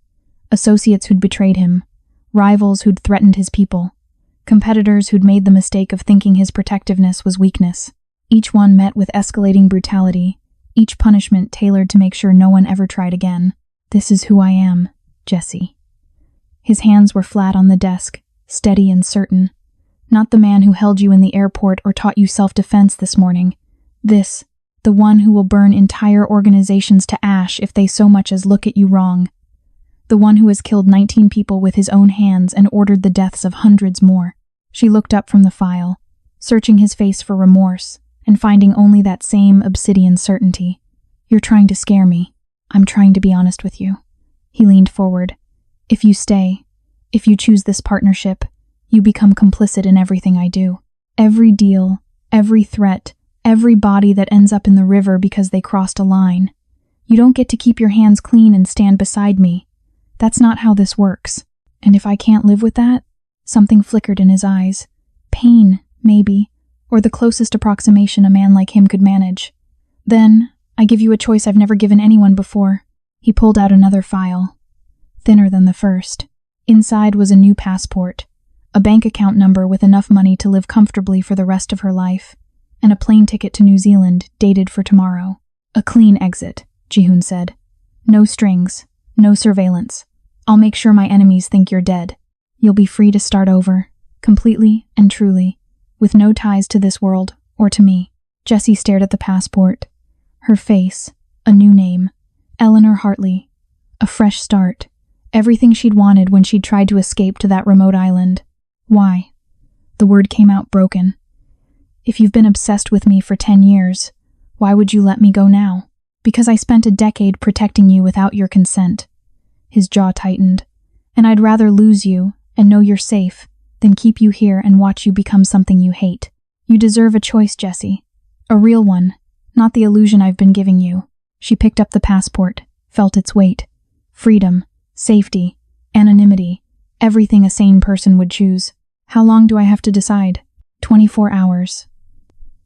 Associates who'd betrayed him, rivals who'd threatened his people, competitors who'd made the mistake of thinking his protectiveness was weakness. Each one met with escalating brutality, each punishment tailored to make sure no one ever tried again. "This is who I am, Jesse." His hands were flat on the desk, steady and certain. "Not the man who held you in the airport or taught you self-defense this morning. This, the one who will burn entire organizations to ash if they so much as look at you wrong. The one who has killed 19 people with his own hands and ordered the deaths of hundreds more." She looked up from the file, searching his face for remorse, and finding only that same obsidian certainty. "You're trying to scare me. I'm trying to be honest with you." He leaned forward. "If you stay, if you choose this partnership, you become complicit in everything I do. Every deal, every threat, every body that ends up in the river because they crossed a line. You don't get to keep your hands clean and stand beside me. That's not how this works. And if I can't live with that," something flickered in his eyes. "Pain, maybe, or the closest approximation a man like him could manage. "Then, I give you a choice I've never given anyone before." He pulled out another file, thinner than the first. Inside was a new passport, a bank account number with enough money to live comfortably for the rest of her life, and a plane ticket to New Zealand dated for tomorrow. "A clean exit," Ji-hoon said. "No strings, no surveillance. I'll make sure my enemies think you're dead. You'll be free to start over, completely and truly, with no ties to this world or to me." Jessie stared at the passport. Her face, a new name, Eleanor Hartley, a fresh start, everything she'd wanted when she'd tried to escape to that remote island. "Why?" The word came out broken. "If you've been obsessed with me for 10 years, why would you let me go now?" "Because I spent a decade protecting you without your consent." His jaw tightened. "And I'd rather lose you and know you're safe than keep you here and watch you become something you hate. You deserve a choice, Jessie. A real one, not the illusion I've been giving you." She picked up the passport, felt its weight. Freedom, safety, anonymity, everything a sane person would choose. "How long do I have to decide?" 24 hours.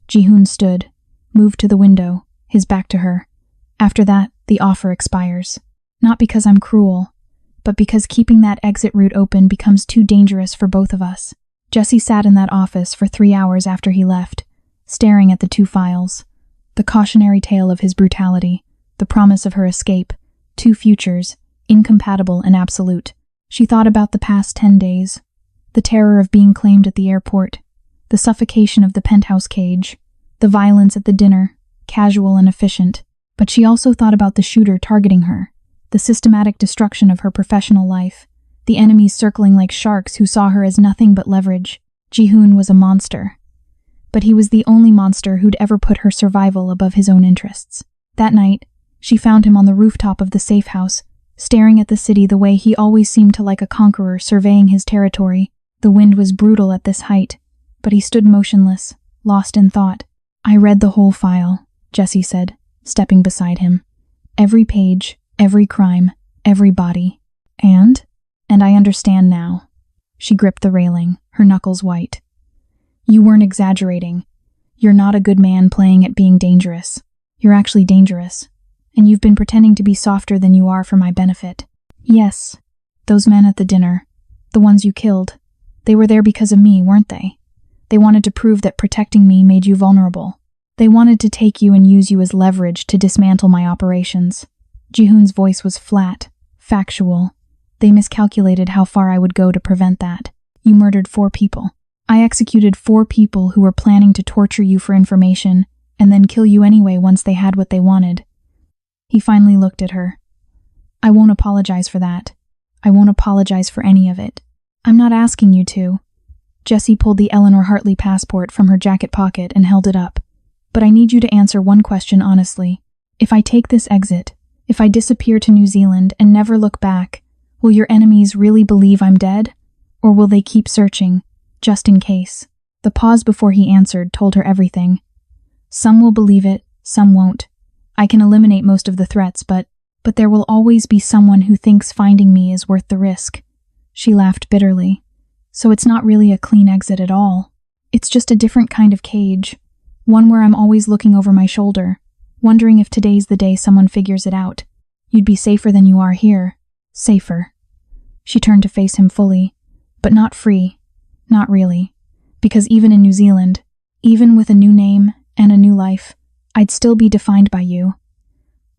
Ji-hoon stood, moved to the window, his back to her. "After that, the offer expires. Not because I'm cruel, but because keeping that exit route open becomes too dangerous for both of us." Jessie sat in that office for 3 hours after he left, staring at the two files. The cautionary tale of his brutality, the promise of her escape, two futures, incompatible and absolute. She thought about the past 10 days, the terror of being claimed at the airport, the suffocation of the penthouse cage, the violence at the dinner, casual and efficient. But she also thought about the shooter targeting her, the systematic destruction of her professional life, the enemies circling like sharks who saw her as nothing but leverage. Ji-hoon was a monster. But he was the only monster who'd ever put her survival above his own interests. That night, she found him on the rooftop of the safe house, staring at the city the way he always seemed to, like a conqueror surveying his territory. The wind was brutal at this height, but he stood motionless, lost in thought. "I read the whole file," Jessie said, stepping beside him. "Every page, every crime, every body. And I understand now." She gripped the railing, her knuckles white. "You weren't exaggerating. You're not a good man playing at being dangerous. You're actually dangerous. And you've been pretending to be softer than you are for my benefit." "Yes, those men at the dinner, the ones you killed, they were there because of me, weren't they? They wanted to prove that protecting me made you vulnerable. They wanted to take you and use you as leverage to dismantle my operations." Ji-hoon's voice was flat, factual. "They miscalculated how far I would go to prevent that. You murdered 4 people. I executed 4 people who were planning to torture you for information and then kill you anyway once they had what they wanted." He finally looked at her. "I won't apologize for that. I won't apologize for any of it. I'm not asking you to." Jessie pulled the Eleanor Hartley passport from her jacket pocket and held it up. "But I need you to answer one question honestly. If I take this exit, if I disappear to New Zealand and never look back, will your enemies really believe I'm dead? Or will they keep searching, just in case?" The pause before he answered told her everything. "Some will believe it, some won't. I can eliminate most of the threats, but But there will always be someone who thinks finding me is worth the risk. She laughed bitterly. So it's not really a clean exit at all. It's just a different kind of cage. One where I'm always looking over my shoulder, wondering if today's the day someone figures it out. You'd be safer than you are here. Safer. She turned to face him fully, but not free. Not really. Because even in New Zealand, even with a new name and a new life, I'd still be defined by you.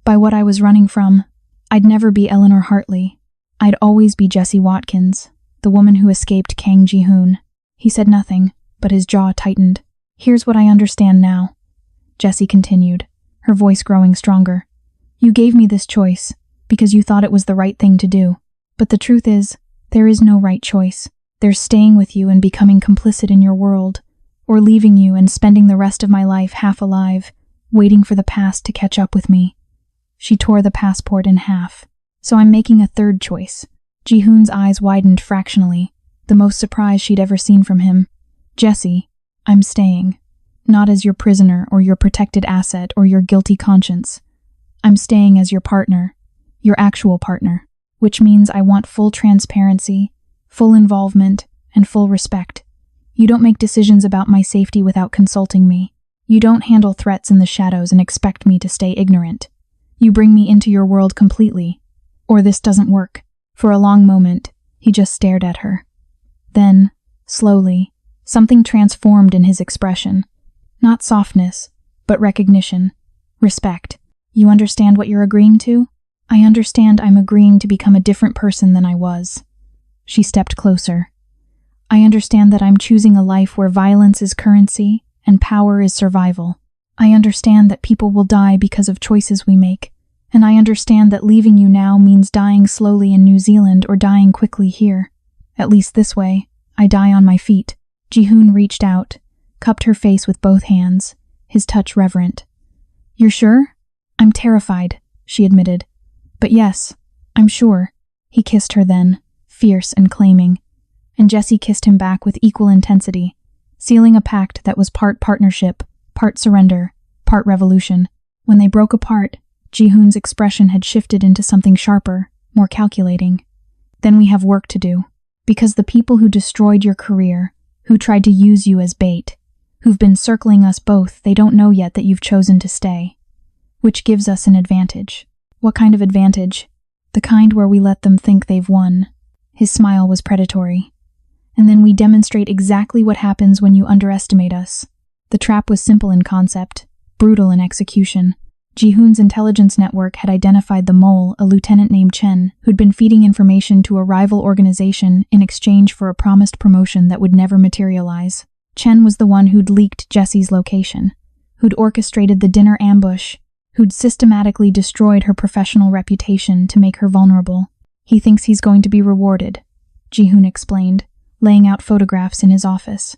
By what I was running from. I'd never be Eleanor Hartley. I'd always be Jessie Watkins, the woman who escaped Kang Ji-hoon. He said nothing, but his jaw tightened. Here's what I understand now, Jessie continued, her voice growing stronger. You gave me this choice because you thought it was the right thing to do. But the truth is, there is no right choice. There's staying with you and becoming complicit in your world, or leaving you and spending the rest of my life half alive, waiting for the past to catch up with me. She tore the passport in half. So I'm making a third choice. Ji-hoon's eyes widened fractionally, the most surprise she'd ever seen from him. Jessie, I'm staying. Not as your prisoner or your protected asset or your guilty conscience. I'm staying as your partner, your actual partner, which means I want full transparency, full involvement, and full respect. You don't make decisions about my safety without consulting me. You don't handle threats in the shadows and expect me to stay ignorant. You bring me into your world completely, or this doesn't work. For a long moment, he just stared at her. Then, slowly, something transformed in his expression. Not softness, but recognition. Respect. You understand what you're agreeing to? I understand I'm agreeing to become a different person than I was. She stepped closer. I understand that I'm choosing a life where violence is currency and power is survival. I understand that people will die because of choices we make. And I understand that leaving you now means dying slowly in New Zealand or dying quickly here. At least this way, I die on my feet. Ji-hoon reached out, cupped her face with both hands, his touch reverent. You're sure? I'm terrified, she admitted. But yes, I'm sure. He kissed her then, fierce and claiming. And Jessie kissed him back with equal intensity, sealing a pact that was part partnership, part surrender, part revolution. When they broke apart, Ji-hoon's expression had shifted into something sharper, more calculating. Then we have work to do. Because the people who destroyed your career, who tried to use you as bait, who've been circling us both, they don't know yet that you've chosen to stay. Which gives us an advantage. What kind of advantage? The kind where we let them think they've won. His smile was predatory. And then we demonstrate exactly what happens when you underestimate us. The trap was simple in concept, brutal in execution. Ji-hoon's intelligence network had identified the mole, a lieutenant named Chen, who'd been feeding information to a rival organization in exchange for a promised promotion that would never materialize. Chen was the one who'd leaked Jessie's location, who'd orchestrated the dinner ambush, who'd systematically destroyed her professional reputation to make her vulnerable. He thinks he's going to be rewarded, Ji-hoon explained, laying out photographs in his office.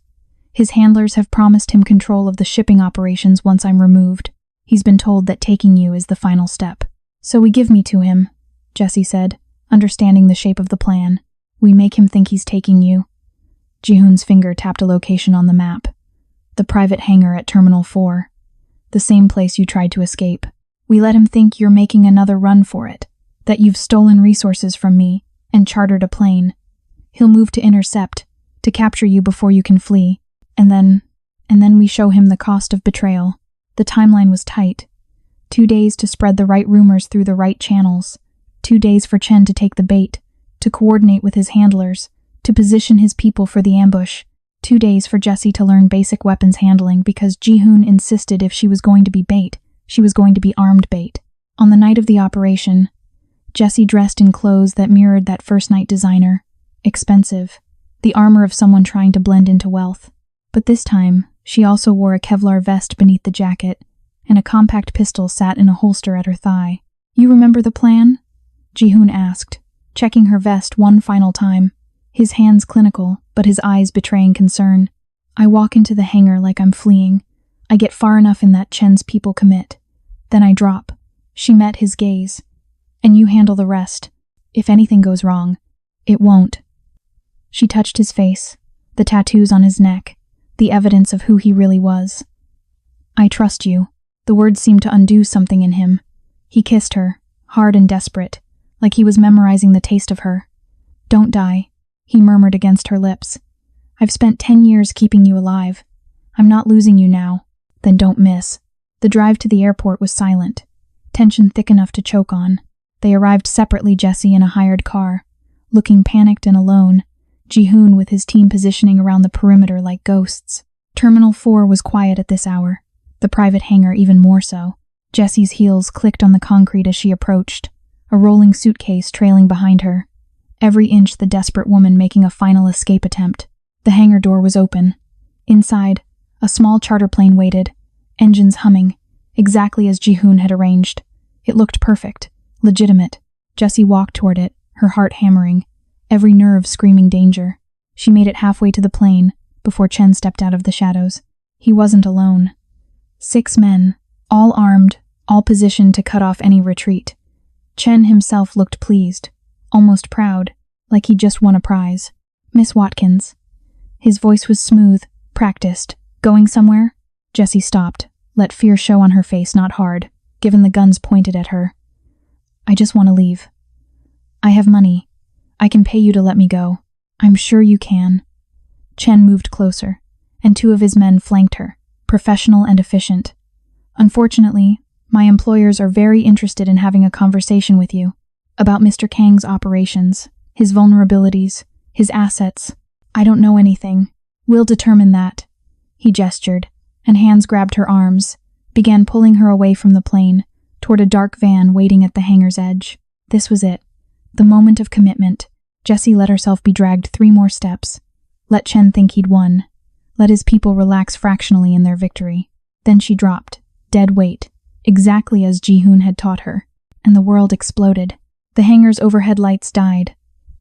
His handlers have promised him control of the shipping operations once I'm removed. He's been told that taking you is the final step. So we give me to him, Jessie said, understanding the shape of the plan. We make him think he's taking you. Ji-hoon's finger tapped a location on the map. The private hangar at Terminal 4. The same place you tried to escape. We let him think you're making another run for it, that you've stolen resources from me and chartered a plane. He'll move to intercept, to capture you before you can flee. And then we show him the cost of betrayal. The timeline was tight. 2 days to spread the right rumors through the right channels. 2 days for Chen to take the bait, to coordinate with his handlers, to position his people for the ambush. 2 days for Jessie to learn basic weapons handling because Ji-hoon insisted if she was going to be bait, she was going to be armed bait. On the night of the operation, Jessie dressed in clothes that mirrored that first-night designer. Expensive. The armor of someone trying to blend into wealth. But this time, she also wore a Kevlar vest beneath the jacket, and a compact pistol sat in a holster at her thigh. You remember the plan? Ji-hoon asked, checking her vest one final time, his hands clinical, but his eyes betraying concern. I walk into the hangar like I'm fleeing. I get far enough in that Chen's people commit. Then I drop. She met his gaze. And you handle the rest. If anything goes wrong, it won't. She touched his face, the tattoos on his neck, the evidence of who he really was. I trust you. The words seemed to undo something in him. He kissed her, hard and desperate, like he was memorizing the taste of her. "Don't die," he murmured against her lips. "I've spent 10 years keeping you alive. I'm not losing you now. Then don't miss." The drive to the airport was silent, tension thick enough to choke on. They arrived separately, Jesse in a hired car, looking panicked and alone, Ji-hoon with his team positioning around the perimeter like ghosts. Terminal 4 was quiet at this hour, the private hangar even more so. Jesse's heels clicked on the concrete as she approached, a rolling suitcase trailing behind her, every inch the desperate woman making a final escape attempt. The hangar door was open. Inside, a small charter plane waited, engines humming, exactly as Ji-hoon had arranged. It looked perfect, legitimate. Jessie walked toward it, her heart hammering, every nerve screaming danger. She made it halfway to the plane before Chen stepped out of the shadows. He wasn't alone. 6 men, all armed, all positioned to cut off any retreat. Chen himself looked pleased, almost proud, like he'd just won a prize. "Miss Watkins." His voice was smooth, practiced. "Going somewhere?" Jessie stopped, let fear show on her face, not hard, given the guns pointed at her. "I just want to leave. I have money. I can pay you to let me go." "I'm sure you can." Chen moved closer, and 2 of his men flanked her, professional and efficient. "Unfortunately, my employers are very interested in having a conversation with you about Mr. Kang's operations, his vulnerabilities, his assets. I don't know anything. We'll determine that." He gestured, and hands grabbed her arms, began pulling her away from the plane, toward a dark van waiting at the hangar's edge. This was it, the moment of commitment. Jessie let herself be dragged 3 more steps. Let Chen think he'd won. Let his people relax fractionally in their victory. Then she dropped, dead weight, exactly as Ji-hoon had taught her, and the world exploded. The hangar's overhead lights died.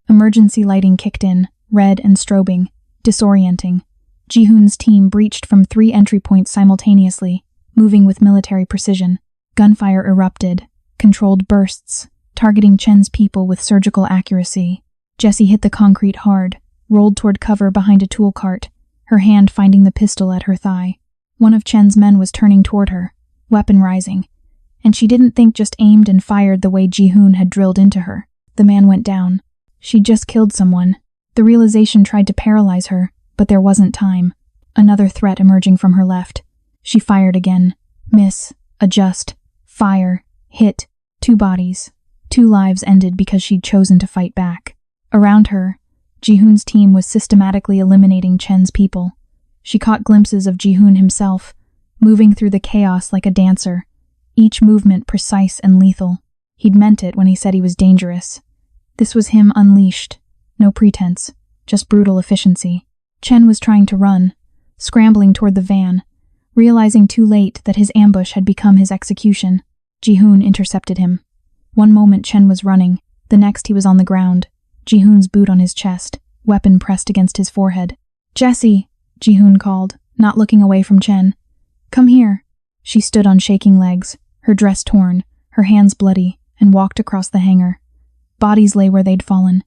Emergency lighting kicked in, red and strobing, disorienting. Ji-hoon's team breached from 3 entry points simultaneously, moving with military precision. Gunfire erupted, controlled bursts, targeting Chen's people with surgical accuracy. Jessie hit the concrete hard, rolled toward cover behind a tool cart, her hand finding the pistol at her thigh. One of Chen's men was turning toward her, weapon rising, and she didn't think, just aimed and fired the way Ji-hoon had drilled into her. The man went down. She'd just killed someone. The realization tried to paralyze her, but there wasn't time. Another threat emerging from her left. She fired again. Miss, adjust, fire, hit. 2 bodies. 2 lives ended because she'd chosen to fight back. Around her, Ji-hoon's team was systematically eliminating Chen's people. She caught glimpses of Ji-hoon himself, moving through the chaos like a dancer, each movement precise and lethal. He'd meant it when he said he was dangerous. This was him unleashed. No pretense, just brutal efficiency. Chen was trying to run, scrambling toward the van, realizing too late that his ambush had become his execution. Ji-hoon intercepted him. One moment Chen was running, the next he was on the ground, Ji-hoon's boot on his chest, weapon pressed against his forehead. "Jessie," Ji-hoon called, not looking away from Chen. "Come here." She stood on shaking legs, her dress torn, her hands bloody, and walked across the hangar. Bodies lay where they'd fallen.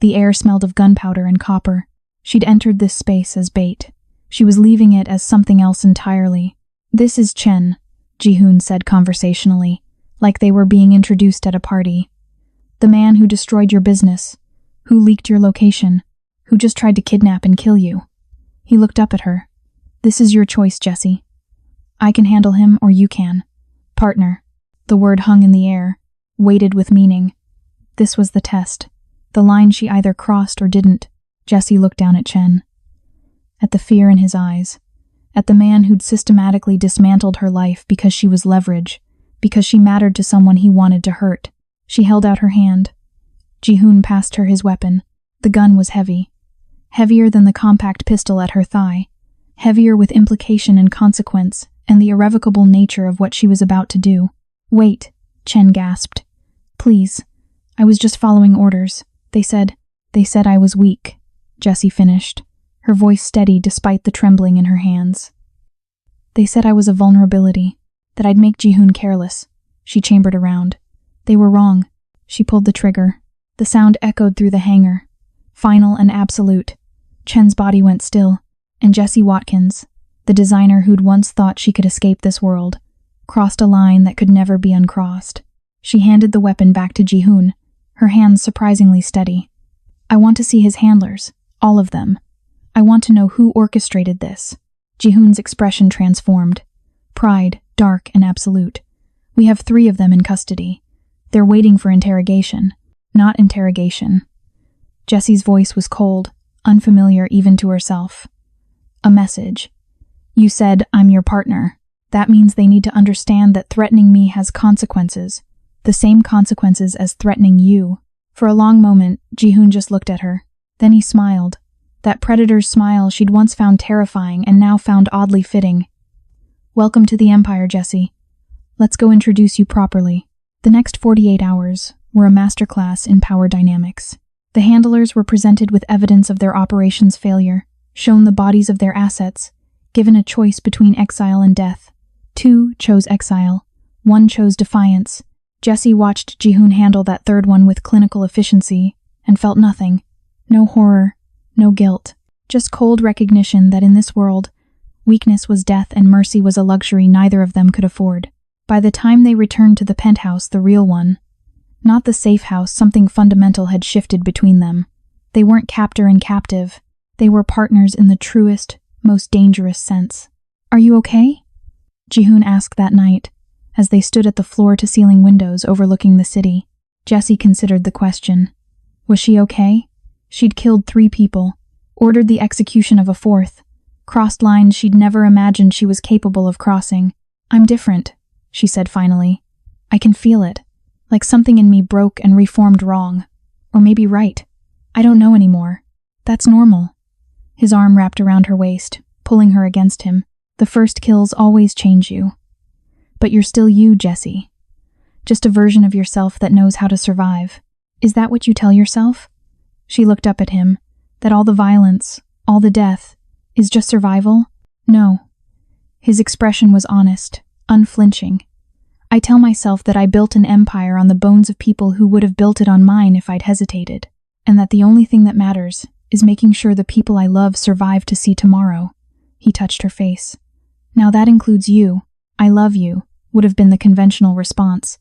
The air smelled of gunpowder and copper. She'd entered this space as bait. She was leaving it as something else entirely. "This is Chen," Ji-hoon said conversationally, like they were being introduced at a party. "The man who destroyed your business, who leaked your location, who just tried to kidnap and kill you." He looked up at her. "This is your choice, Jessie. I can handle him or you can. Partner." The word hung in the air, weighted with meaning. This was the test, the line she either crossed or didn't. Jessie looked down at Chen, at the fear in his eyes, at the man who'd systematically dismantled her life because she was leverage, because she mattered to someone he wanted to hurt. She held out her hand. Ji-hoon passed her his weapon. The gun was heavy. Heavier than the compact pistol at her thigh. Heavier with implication and consequence, and the irrevocable nature of what she was about to do. "Wait," Chen gasped. "Please. I was just following orders. They said I was weak," Jessie finished, her voice steady despite the trembling in her hands. "They said I was a vulnerability, that I'd make Ji-hoon careless." She chambered around. "They were wrong." She pulled the trigger. The sound echoed through the hangar, final and absolute. Chen's body went still, and Jessie Watkins, the designer who'd once thought she could escape this world, crossed a line that could never be uncrossed. She handed the weapon back to Ji-hoon, her hands surprisingly steady. I want to see his handlers, all of them. I want to know who orchestrated this. Ji-hoon's expression transformed. Pride, dark and absolute. We have 3 of them in custody. They're waiting for interrogation. Not interrogation. Jessie's voice was cold, unfamiliar even to herself. A message. You said, I'm your partner. That means they need to understand that threatening me has consequences. The same consequences as threatening you. For a long moment, Ji-hoon just looked at her. Then he smiled. That predator's smile she'd once found terrifying and now found oddly fitting. Welcome to the Empire, Jessie. Let's go introduce you properly. The next 48 hours were a masterclass in power dynamics. The handlers were presented with evidence of their operation's failure, shown the bodies of their assets, given a choice between exile and death. 2 chose exile. 1 chose defiance. Jessie watched Ji-hoon handle that third one with clinical efficiency and felt nothing. No horror, no guilt, just cold recognition that in this world, weakness was death and mercy was a luxury neither of them could afford. By the time they returned to the penthouse, the real one, not the safe house, something fundamental had shifted between them. They weren't captor and captive. They were partners in the truest, most dangerous sense. Are you okay? Ji-hoon asked that night, as they stood at the floor-to-ceiling windows overlooking the city. Jessie considered the question. Was she okay? She'd killed 3 people, ordered the execution of a 4th, crossed lines she'd never imagined she was capable of crossing. I'm different, she said finally. I can feel it, like something in me broke and reformed wrong. Or maybe right. I don't know anymore. That's normal. His arm wrapped around her waist, pulling her against him. The first kills always change you. But you're still you, Jessie. Just a version of yourself that knows how to survive. Is that what you tell yourself? She looked up at him. That all the violence, all the death, is just survival? No. His expression was honest, unflinching. I tell myself that I built an empire on the bones of people who would have built it on mine if I'd hesitated, and that the only thing that matters is making sure the people I love survive to see tomorrow. He touched her face. Now that includes you. I love you, would have been the conventional response.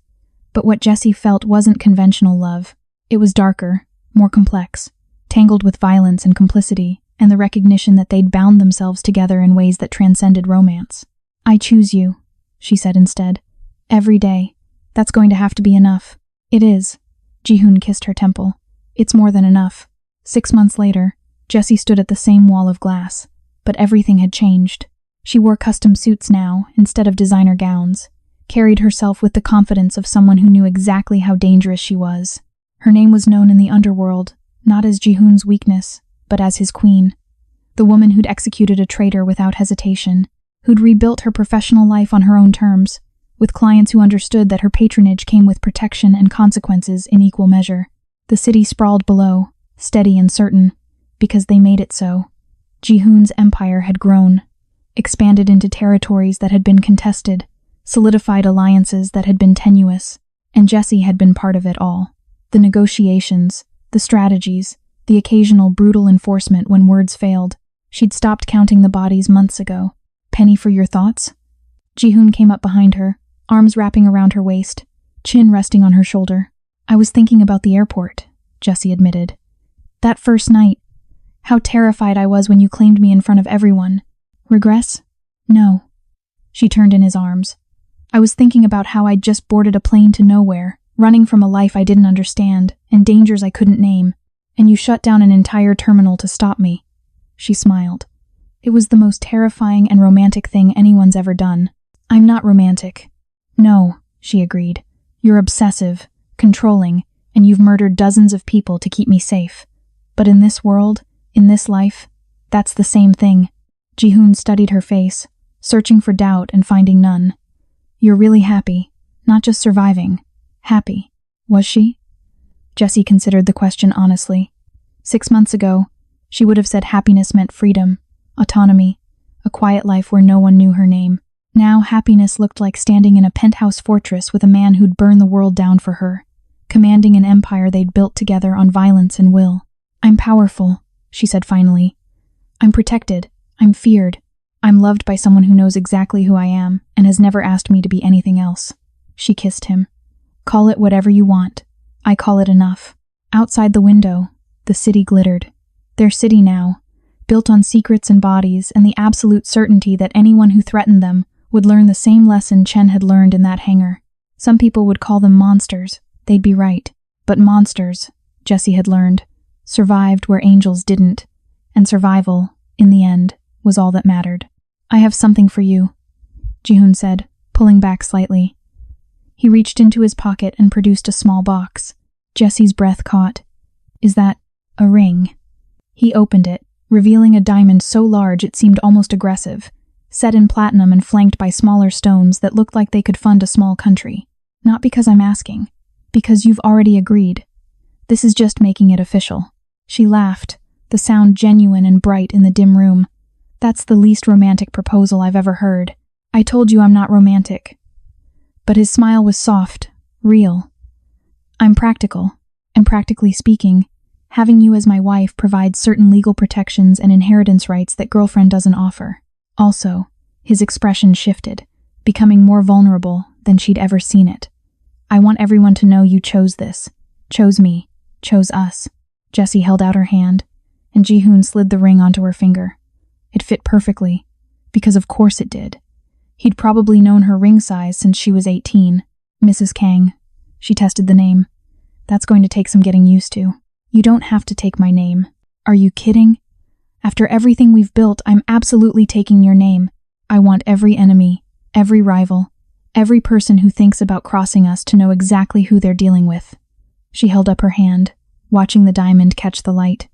But what Jessie felt wasn't conventional love. It was darker, more complex, tangled with violence and complicity, and the recognition that they'd bound themselves together in ways that transcended romance. I choose you, she said instead. Every day. That's going to have to be enough. It is. Ji-hoon kissed her temple. It's more than enough. 6 months later, Jessie stood at the same wall of glass, but everything had changed. She wore custom suits now, instead of designer gowns, carried herself with the confidence of someone who knew exactly how dangerous she was. Her name was known in the underworld, not as Ji-hoon's weakness, but as his queen. The woman who'd executed a traitor without hesitation, who'd rebuilt her professional life on her own terms, with clients who understood that her patronage came with protection and consequences in equal measure. The city sprawled below, steady and certain, because they made it so. Ji-hoon's empire had grown, expanded into territories that had been contested, solidified alliances that had been tenuous, and Jessie had been part of it all. The negotiations, the strategies, the occasional brutal enforcement when words failed. She'd stopped counting the bodies months ago. Penny for your thoughts? Ji-hoon came up behind her, arms wrapping around her waist, chin resting on her shoulder. I was thinking about the airport, Jessie admitted. That first night. How terrified I was when you claimed me in front of everyone. Regrets? No. She turned in his arms. I was thinking about how I'd just boarded a plane to nowhere, running from a life I didn't understand, and dangers I couldn't name, and you shut down an entire terminal to stop me. She smiled. It was the most terrifying and romantic thing anyone's ever done. I'm not romantic. No, she agreed. You're obsessive, controlling, and you've murdered dozens of people to keep me safe. But in this world, in this life, that's the same thing. Ji-hoon studied her face, searching for doubt and finding none. You're really happy, not just surviving. Happy. Was she? Jessie considered the question honestly. 6 months ago, she would have said happiness meant freedom, autonomy, a quiet life where no one knew her name. Now happiness looked like standing in a penthouse fortress with a man who'd burn the world down for her, commanding an empire they'd built together on violence and will. I'm powerful, she said finally. I'm protected. I'm feared. I'm loved by someone who knows exactly who I am and has never asked me to be anything else. She kissed him. Call it whatever you want. I call it enough. Outside the window, the city glittered. Their city now, built on secrets and bodies and the absolute certainty that anyone who threatened them would learn the same lesson Chen had learned in that hangar. Some people would call them monsters. They'd be right. But monsters, Jessie had learned, survived where angels didn't. And survival, in the end, was all that mattered. I have something for you, Ji-hoon said, pulling back slightly. He reached into his pocket and produced a small box. Jessie's breath caught. Is that a ring? He opened it, revealing a diamond so large it seemed almost aggressive, set in platinum and flanked by smaller stones that looked like they could fund a small country. Not because I'm asking, because you've already agreed. This is just making it official. She laughed, the sound genuine and bright in the dim room. That's the least romantic proposal I've ever heard. I told you I'm not romantic. But his smile was soft, real. I'm practical, and practically speaking, having you as my wife provides certain legal protections and inheritance rights that girlfriend doesn't offer. Also, his expression shifted, becoming more vulnerable than she'd ever seen it. I want everyone to know you chose this. Chose me. Chose us. Jessie held out her hand, and Ji-hoon slid the ring onto her finger. It fit perfectly, because of course it did. He'd probably known her ring size since she was 18. Mrs. Kang. She tested the name. That's going to take some getting used to. You don't have to take my name. Are you kidding? After everything we've built, I'm absolutely taking your name. I want every enemy, every rival, every person who thinks about crossing us to know exactly who they're dealing with. She held up her hand, watching the diamond catch the light.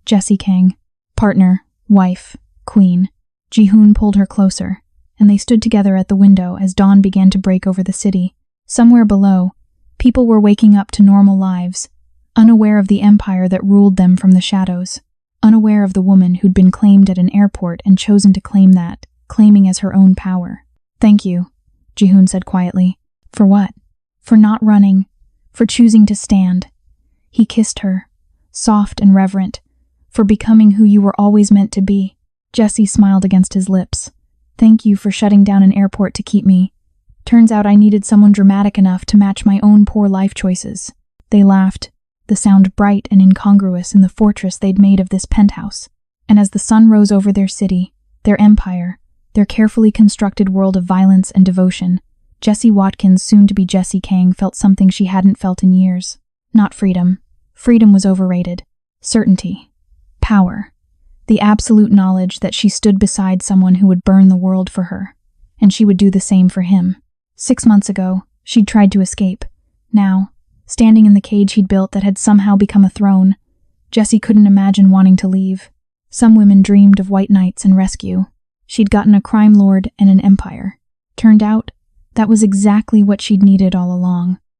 Jessie Kang. Partner, wife, queen. Ji-hoon pulled her closer, and they stood together at the window as dawn began to break over the city. Somewhere below, people were waking up to normal lives, unaware of the empire that ruled them from the shadows, unaware of the woman who'd been claimed at an airport and chosen to claim that, claiming as her own power. Thank you, Ji-hoon said quietly. For what? For not running, for choosing to stand. He kissed her, soft and reverent, for becoming who you were always meant to be. Jessie smiled against his lips. Thank you for shutting down an airport to keep me. Turns out I needed someone dramatic enough to match my own poor life choices. They laughed, the sound bright and incongruous in the fortress they'd made of this penthouse. And as the sun rose over their city, their empire, their carefully constructed world of violence and devotion, Jessie Watkins, soon to be Jessie Kang, felt something she hadn't felt in years. Not freedom. Freedom was overrated. Certainty. Power. The absolute knowledge that she stood beside someone who would burn the world for her, and she would do the same for him. 6 months ago, she'd tried to escape. Now, standing in the cage he'd built that had somehow become a throne, Jessie couldn't imagine wanting to leave. Some women dreamed of white knights and rescue. She'd gotten a crime lord and an empire. Turned out, that was exactly what she'd needed all along.